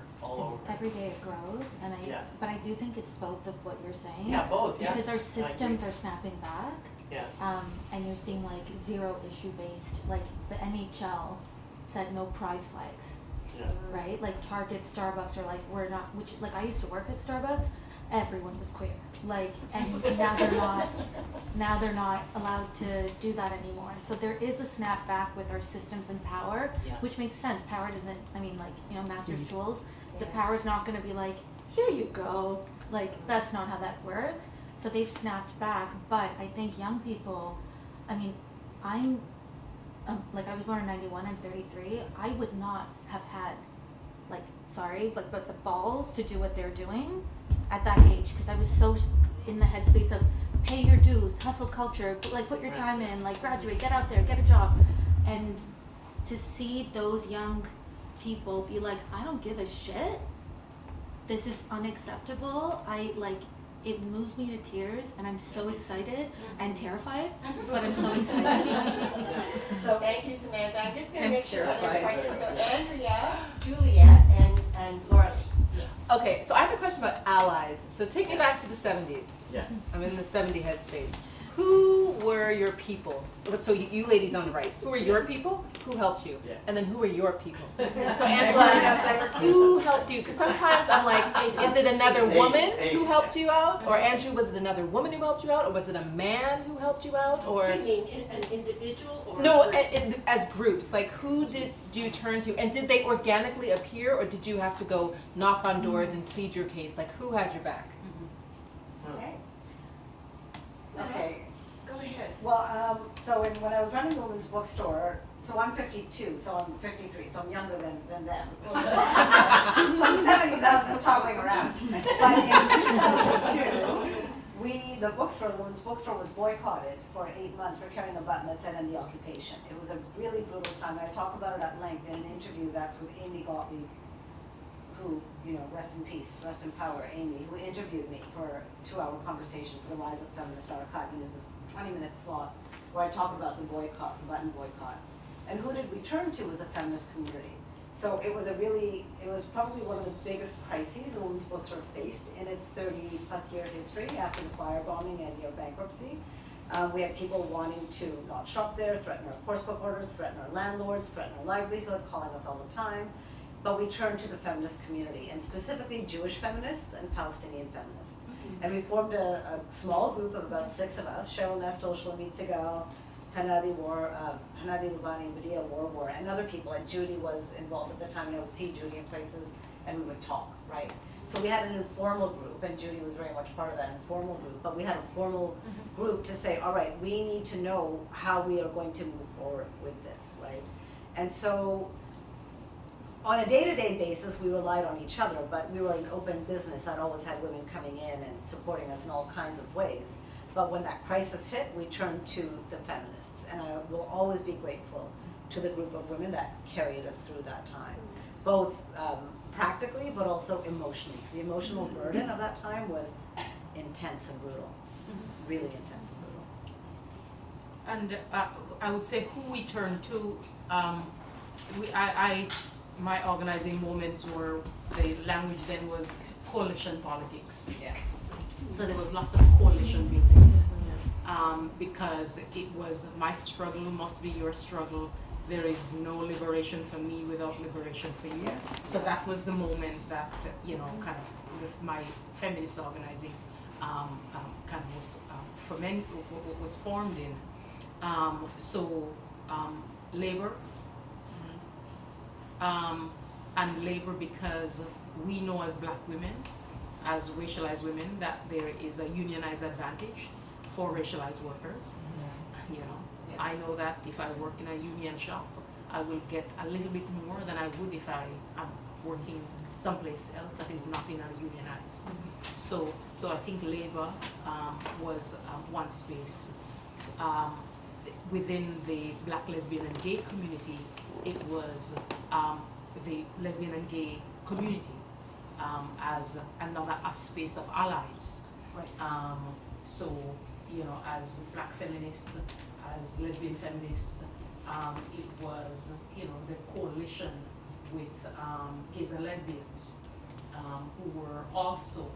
Every day it grows, and but I do think it's both of what you're saying. Yeah, both, yes. Because our systems are snapping back. Yeah. And you're seeing like zero issue based, like the NHL said no pride flags. Yeah. Right? Like Target, Starbucks are like, we're not, which, like, I used to work at Starbucks, everyone was queer. Like, and now they're not allowed to do that anymore. So there is a snap back with our systems and power, which makes sense. Power doesn't, I mean, like, you know, master's tools, the power's not gonna be like, here you go. Like, that's not how that works. So they've snapped back, but I think young people, I mean, I'm, like, I was born in 91, I'm 33, I would not have had, like, but the balls to do what they're doing at that age, because I was so in the headspace of pay your dues, hustle culture, like, put your time in, like, graduate, get out there, get a job. And to see those young people be like, I don't give a shit, this is unacceptable, it moves me to tears, and I'm so excited and terrified, but I'm so excited. So thank you, Samantha. I'm just going to make sure other questions. So Andrea, Juliet, and Laura Lee. Yes. Okay, so I have a question about allies. So take me back to the 70s. Yeah. I'm in the 70 headspace. Who were your people? So you ladies on the right, who were your people? Who helped you? Yeah. And then who were your people? So Angela, who helped you? Because sometimes I'm like, is it another woman who helped you out? Or Andrew, was it another woman who helped you out? Or was it a man who helped you out? Or Do you mean an individual or no, as groups, like who did you turn to? And did they organically appear, or did you have to go knock on doors and plead your case? Like, who had your back? Okay. Go ahead. Well, so when I was running the women's bookstore, so I'm 52, so I'm 53, so I'm younger than them. So in the 70s, I was just toddling around. But in 2002, the women's bookstore was boycotted for 8 months for carrying a button that said "End the Occupation." It was a really brutal time, and I talk about it at length in an interview that's with Amy Gottlieb, who, you know, rest in peace, rest in power, Amy, who interviewed me for a 2-hour conversation for the Rise of Feminist Archive, and there's this 20-minute slot where I talk about the boycott, the button boycott. And who did we turn to as a feminist community? So it was probably one of the biggest crises a women's bookstore faced in its 30-plus year history after the firebombing and bankruptcy. We had people wanting to not shop there, threaten our course book orders, threaten our landlords, threaten our livelihood, calling us all the time. But we turned to the feminist community, and specifically Jewish feminists and Palestinian feminists. And we formed a small group of about 6 of us, Cheryl Nestle, Shlomit Segal, Hanadi Lubani, Medea Warwar, and other people. And Judy was involved at the time, and I would see Judy in places, and we would talk, right? So we had an informal group, and Judy was very much part of that informal group, but we had a formal group to say, all right, we need to know how we are going to move forward with this, right? And so on a day-to-day basis, we relied on each other, but we were an open business. I'd always had women coming in and supporting us in all kinds of ways. But when that crisis hit, we turned to the feminists, and I will always be grateful to the group of women that carried us through that time, both practically, but also emotionally, because the emotional burden of that time was intense and brutal, really intense and brutal. And I would say who we turn to, my organizing moments were, the language then was coalition politics. Yeah. So there was lots of coalition building, because it was my struggle must be your struggle. There is no liberation for me without liberation for you. So that was the moment that, kind of with my feminist organizing kind of was formed in. Labor, and labor because we know as Black women, as racialized women, that there is a unionized advantage for racialized workers. I know that if I work in a union shop, I will get a little bit more than I would if I am working someplace else that is not in a unionized. So I think labor was one space. Within the Black, lesbian, and gay community, it was the lesbian and gay community as another space of allies. Right. As Black feminists, as lesbian feminists, it was, the coalition with gays and lesbians who were also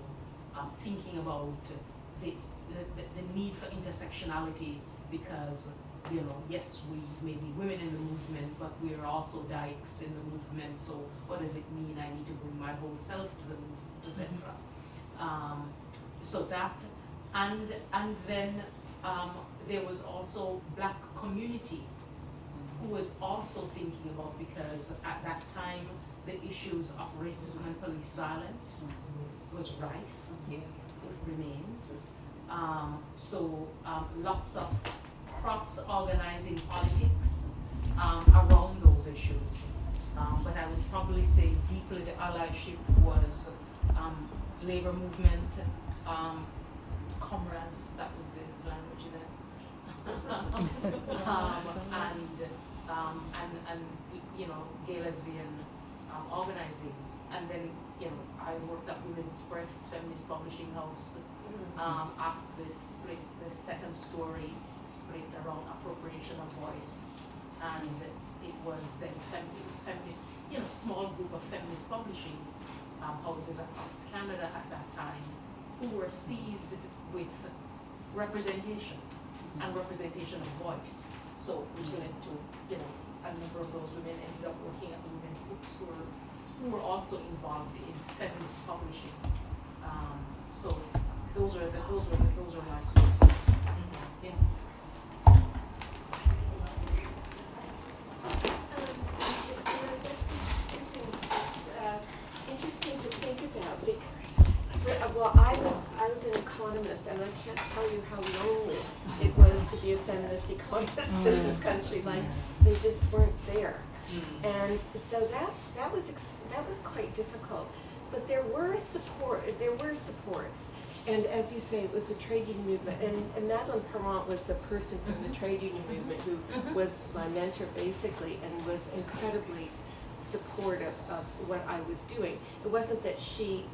thinking about the need for intersectionality because, yes, we may be women in the movement, but we are also dykes in the movement, so what does it mean? I need to bring my whole self to the movement, etc. So that, and then there was also Black community who was also thinking about, because at that time the issues of racism and police violence was rife. Yeah. It remains. Lots of cross-organizing politics around those issues. But I would probably say deeply the allyship was labor movement, comrades, that was the language then. Gay lesbian organizing, and then I worked at Women's Press, Feminist Publishing House. After the split, the second story split around appropriation of voice, and it was then feminist, small group of feminist publishing houses across Canada at that time who were seized with representation and representation of voice. So which led to, a number of those women ended up working at the Women's Bookstore who were also involved in feminist publishing. So those are my spaces. Yeah. Interesting to think about. Well, I was an economist, and I can't tell you how lonely it was to be a feminist economist in this country. Like they just weren't there, and so that was quite difficult. But there were supports, and as you say, it was the trade union movement. And Madeleine Permont was the person from the trade union movement who was my mentor basically, and was incredibly supportive of what I was doing. It wasn't that she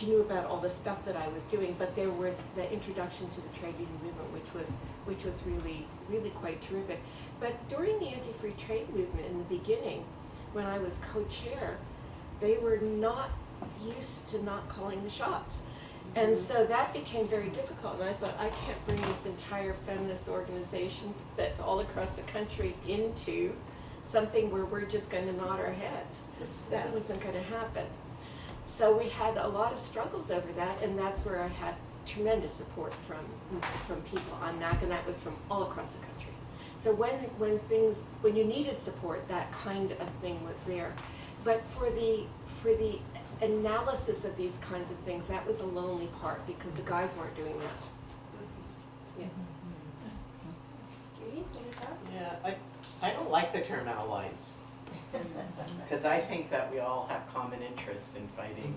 knew about all the stuff that I was doing, but there was the introduction to the trade union movement, which was really, really quite terrific. But during the anti-free trade movement in the beginning, when I was co-chair, they were not used to not calling the shots. And so that became very difficult, and I thought, I can't bring this entire feminist organization that's all across the country into something where we're just going to nod our heads. That wasn't going to happen. So we had a lot of struggles over that, and that's where I had tremendous support from people on NAC, and that was from all across the country. So when you needed support, that kind of thing was there. But for the analysis of these kinds of things, that was a lonely part because the guys weren't doing that. Yeah. Judy, any thoughts? Yeah, I don't like the term allies, because I think that we all have common interest in fighting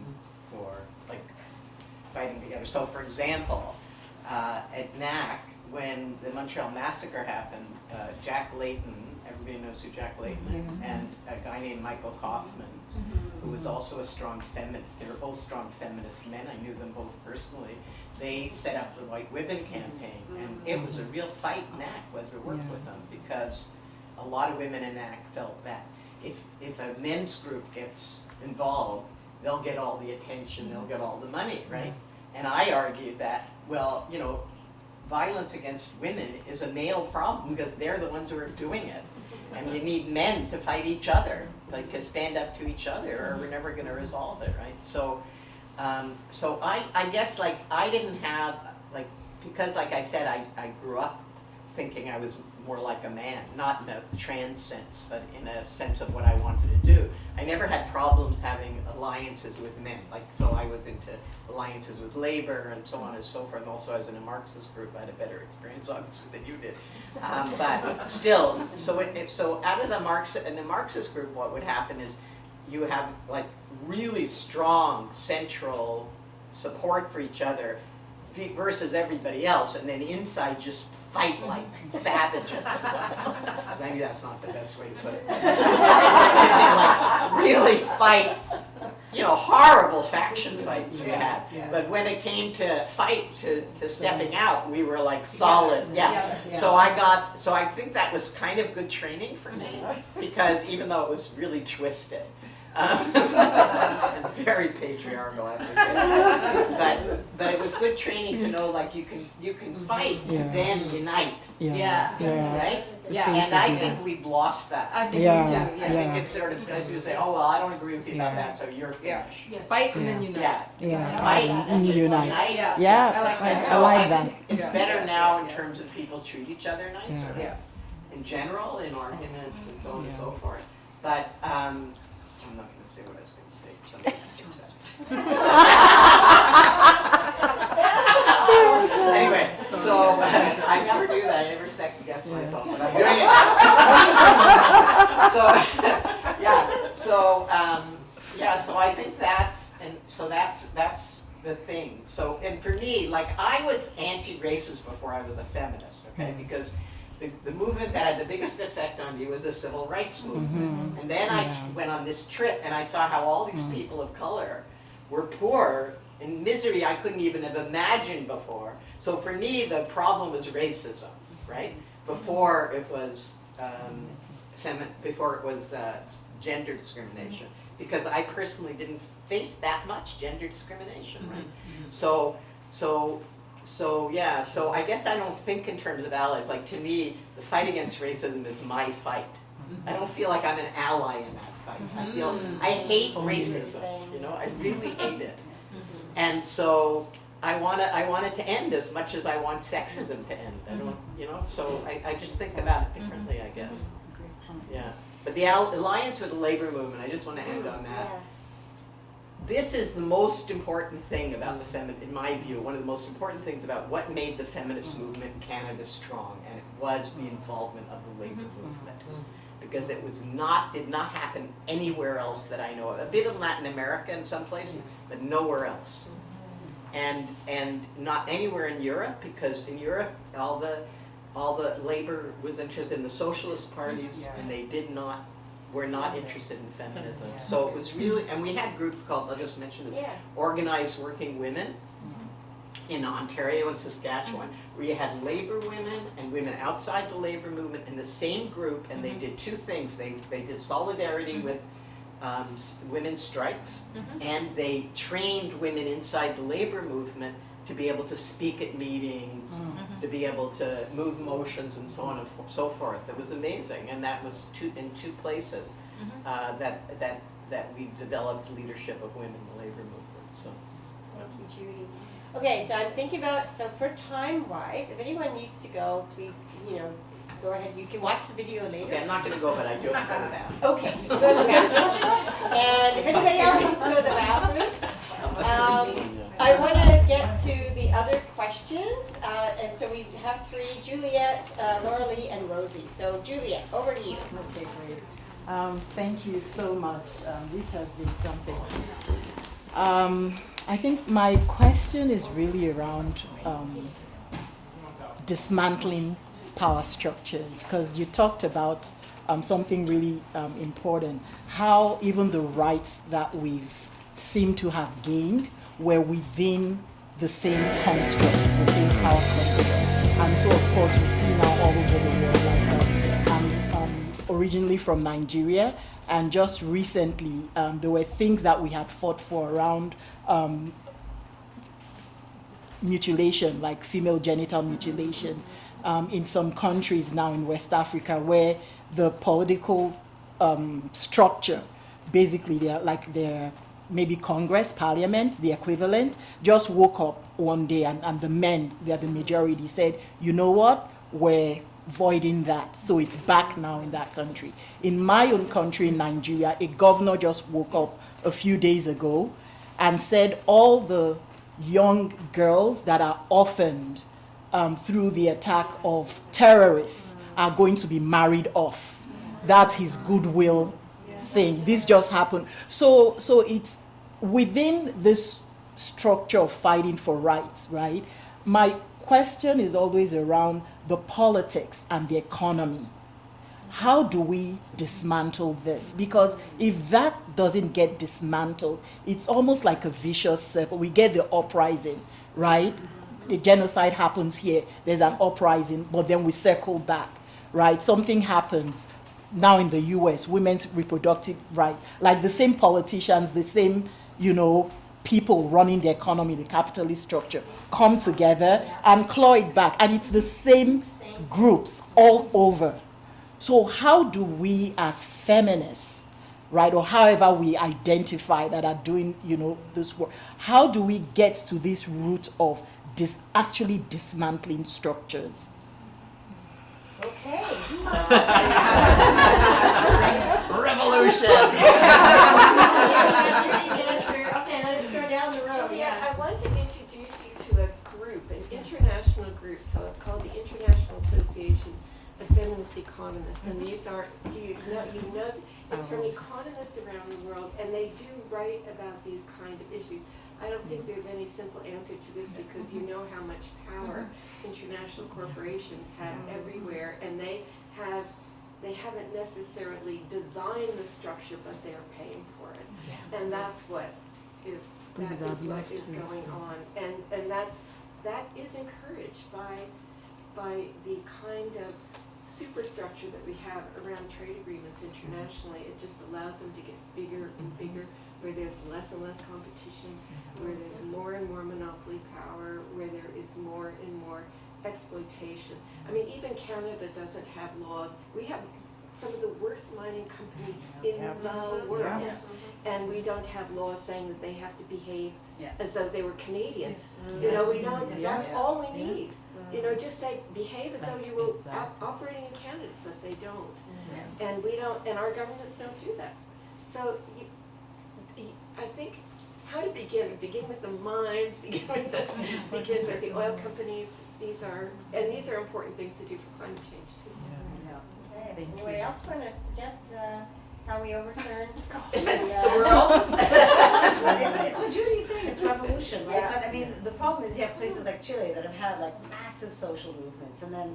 fighting together. So for example, at NAC, when the Montreal Massacre happened, Jack Layton, everybody knows who Jack Layton is, and a guy named Michael Kaufman, who was also a strong feminist. They were both strong feminist men. I knew them both personally. They set up the White Women campaign, and it was a real fight in NAC whether to work with them, because a lot of women in NAC felt that if a men's group gets involved, they'll get all the attention, they'll get all the money, right? And I argued that, well, you know, violence against women is a male problem because they're the ones who are doing it. And you need men to fight each other, like to stand up to each other, or we're never going to resolve it, right? So, so I guess like I didn't have, like, because like I said, I grew up thinking I was more like a man, not in a trans sense, but in a sense of what I wanted to do. I never had problems having alliances with men. Like, so I was into alliances with labor and so on and so forth. And also I was in a Marxist group. I had a better experience, obviously, than you did. But still, so out of the Marxist group, what would happen is you have like really strong central support for each other versus everybody else, and then inside just fight like savages. Maybe that's not the best way to put it. Like really fight, you know, horrible faction fights we had. But when it came to fight, to stepping out, we were like solid. So I think that was kind of good training for me, because even though it was really twisted. And very patriarchal, I think. But it was good training to know, like, you can fight and then unite. Right? And I think we've lost that. I think so too. I think it's sort of people say, oh well, I don't agree with you about that, so you're finished. Fight and then unite. Fight and unite. I like that. And so I think it's better now in terms of people treat each other nicer. In general, in arguments and so on and so forth. But I'm not going to say what I was going to say. Anyway, so I never do that. I never second guess myself, but I'm doing it. So I think that's the thing. So, and for me, like, I was anti-racist before I was a feminist, okay? Because the movement that had the biggest effect on me was the civil rights movement. And then I went on this trip and I saw how all these people of color were poor in misery I couldn't even have imagined before. So for me, the problem was racism, right? Before it was gender discrimination, because I personally didn't face that much gender discrimination, right? So I guess I don't think in terms of allies. Like, to me, the fight against racism is my fight. I don't feel like I'm an ally in that fight. I hate racism, you know, I really hate it. And so I want it to end as much as I want sexism to end. I don't, you know, so I just think about it differently, I guess. Yeah. But the alliance with the labor movement, I just want to end on that. This is the most important thing about in my view, one of the most important things about what made the feminist movement in Canada strong, and it was the involvement of the labor movement. Because did not happen anywhere else that I know of. A bit in Latin America in some places, but nowhere else. And not anywhere in Europe, because in Europe all the labor was interested in the socialist parties, and they were not interested in feminism. So it was really, and we had groups called, I'll just mention it, Organized Working Women. in Ontario and Saskatchewan, where you had labor women and women outside the labor movement in the same group, and they did two things. They did solidarity with women's strikes, and they trained women inside the labor movement to be able to speak at meetings, to be able to move motions and so on and so forth. It was amazing, and that was in two places that we developed leadership of women in the labor movement. So. Thank you, Judy. Okay, so I'm thinking about, so for time-wise, if anyone needs to go, please, go ahead. You can watch the video later. Okay, I'm not going to go, but I do have to go to the bathroom. Okay, you go to the bathroom. And if anybody else needs to go to the bathroom, I want to get to the other questions. And so we have three: Juliet, Laura Lee, and Rosie. So Juliet, over to you. Okay, great. Thank you so much. This has been something. I think my question is really around dismantling power structures, because you talked about something really important, how even the rights that we've seemed to have gained were within the same construct, the same power construct. And so, of course, we see now all over the world, like I'm originally from Nigeria, and just recently there were things that we had fought for around mutilation, like female genital mutilation, in some countries now in West Africa, where the political structure, basically they're maybe Congress, Parliament, the equivalent, just woke up one day and the men, they're the majority, said, you know what, we're voiding that. So it's back now in that country. In my own country, in Nigeria, a governor just woke up a few days ago and said all the young girls that are orphaned through the attack of terrorists are going to be married off. That's his goodwill thing. This just happened. So it's within this structure of fighting for rights, right? My question is always around the politics and the economy. How do we dismantle this? Because if that doesn't get dismantled, it's almost like a vicious circle. We get the uprising, right? The genocide happens here, there's an uprising, but then we circle back, right? Something happens now in the US, women's reproductive rights, like the same politicians, the same, people running the economy, the capitalist structure, come together and claw it back. And it's the same groups all over. So how do we as feminists, right, or however we identify that are doing, this work, how do we get to this root of actually dismantling structures? Okay. Revolution. Okay, let's go down the road. Yeah, I want to introduce you to a group, an international group called the International Association of Feminist Economists. And these are, it's from economists around the world, and they do write about these kind of issues. I don't think there's any simple answer to this, because you know how much power international corporations have everywhere, and they haven't necessarily designed the structure, but they're paying for it. And that's what is going on. And that is encouraged by the kind of superstructure that we have around trade agreements internationally. It just allows them to get bigger and bigger, where there's less and less competition, where there's more and more monopoly power, where there is more and more exploitation. I mean, even Canada doesn't have laws. We have some of the worst mining companies in the world, and we don't have laws saying that they have to behave as though they were Canadian. We don't. That's all we need. Just say behave as though you were operating in Canada, but they don't. And we don't. And our governments don't do that. So I think how to begin with the mines, begin with the oil companies. These are important things to do for climate change too. Okay. Anybody else want to suggest how we overturn the world? It's what Judy's saying, it's revolution, right? Yeah. But I mean, the problem is you have places like Chile that have had like massive social movements, and then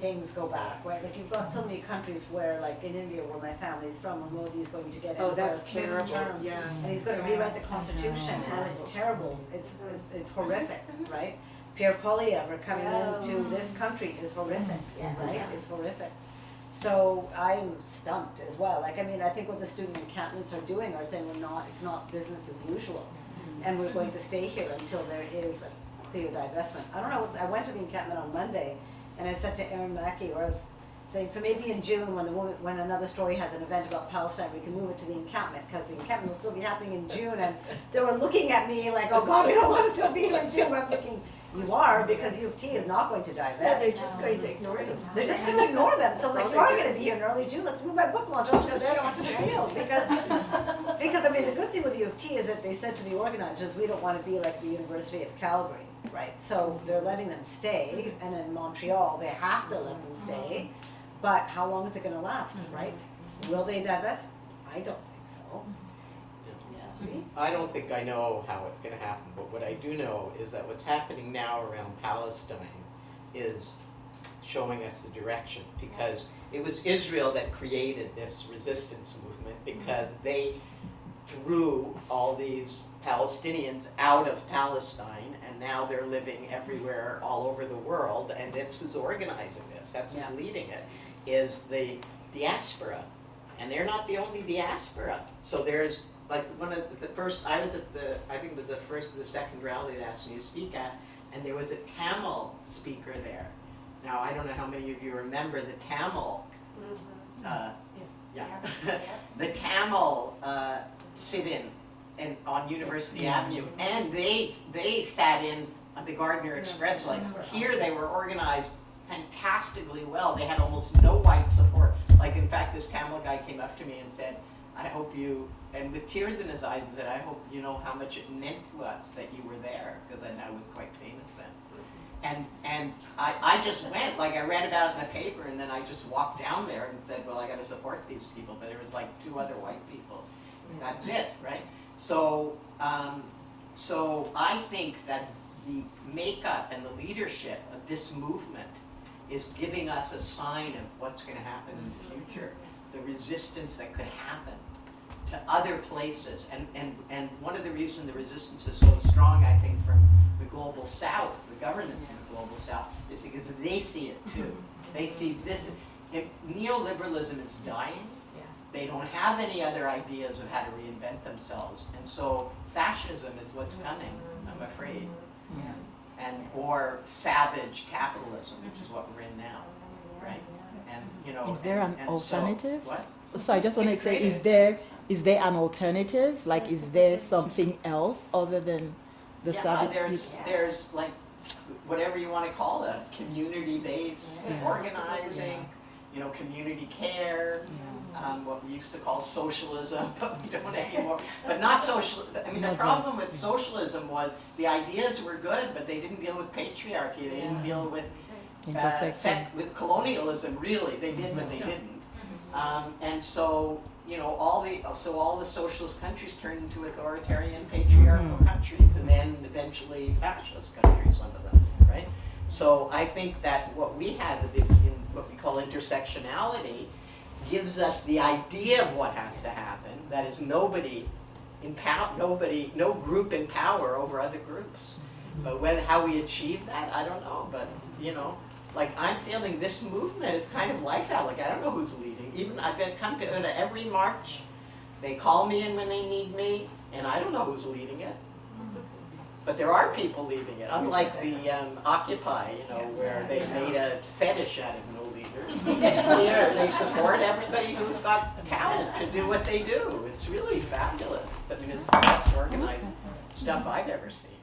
things go back, right? Like you've got so many countries where, like in India, where my family's from, when Modi's going to get in Oh, for that's a fifth terrible. term, Yeah. and he's going to rewrite the constitution, and it's terrible. It's horrific, right? Pierre Poilievre coming into this country is horrific, right? It's horrific. So I'm stumped as well. Like, I mean, I think what the student encampments are doing are saying it's not business as usual, and we're going to stay here until there is a clear divestment. I don't know. I went to the encampment on Monday, and I said to Erin Mackey, or I was saying, so maybe in June, when Another Story has an event about Palestine, we can move it to the encampment, because the encampment will still be happening in June. And they were looking at me like, oh God, we don't want to still be here in June. I'm thinking, you are, because U of T is not going to divest. No, they're just going to ignore them. They're just going to ignore them. So like, all you are they do. going to be here in early June. Let's move my book launch onto the field. Because I mean, the good thing with U of T is that they said to the organizers, we don't want to be like the University of Calgary, right? So they're letting them stay, and in Montreal, they have to let them stay. But how long is it going to last, right? Will they divest? I don't think so. I don't think I know how it's going to happen, but what I do know is that what's happening now around Palestine is showing us the direction, because it was Israel that created this resistance movement, because they threw all these Palestinians out of Palestine, and now they're living everywhere all over the world, and it's who's organizing this, that's who's leading it, is the diaspora. And they're not the only diaspora. So there's like one of the first, I was at I think it was the second rally they asked me to speak at, and there was a Tamil speaker there. Now, I don't know how many of you remember the Tamil, the Tamil sit-in on University Avenue, and they sat in on the Gardner Express. Like here they were organized fantastically well. They had almost no white support. Like in fact, this Tamil guy came up to me and said, I hope you, and with tears in his eyes, and said, I hope you know how much it meant to us that you were there, because I was quite famous then. And I just went, like I read about it in the paper, and then I just walked down there and said, well, I got to support these people. But there was like 2 other white people. That's it, right? So, so I think that the makeup and the leadership of this movement is giving us a sign of what's going to happen in the future, the resistance that could happen to other places. And one of the reasons the resistance is so strong, I think, from the global south, the governments in the global south, is because they see it too. They see this, if neoliberalism is dying, they don't have any other ideas of how to reinvent themselves. And so fascism is what's coming, I'm afraid. Or savage capitalism, which is what we're in now, right? And you know, Is there an alternative? So, what? So I just want to say, is there an alternative? Like, is there something else other than the savage? There's like whatever you want to call it, community-based organizing, you know, community care. What we used to call socialism, but we don't anymore. But not social. I mean, the problem with socialism was the ideas were good, but they didn't deal with patriarchy. They didn't deal with with colonialism. Really, they did, but they didn't. And so, you know, all the socialist countries turned into authoritarian, patriarchal countries, and then eventually fascist countries, some of them, right? So I think that what we have in what we call intersectionality gives us the idea of what has to happen. That is, no group in power over other groups. But how we achieve that, I don't know. But you know, like I'm feeling this movement is kind of like that. Like I don't know who's leading. Even I've come to every march. They call me in when they need me, and I don't know who's leading it. But there are people leading it. Unlike the Occupy, you know, where they made a fetish out of no leaders. Here they support everybody who's got talent to do what they do. It's really fabulous. I mean, it's the best organized stuff I've ever seen.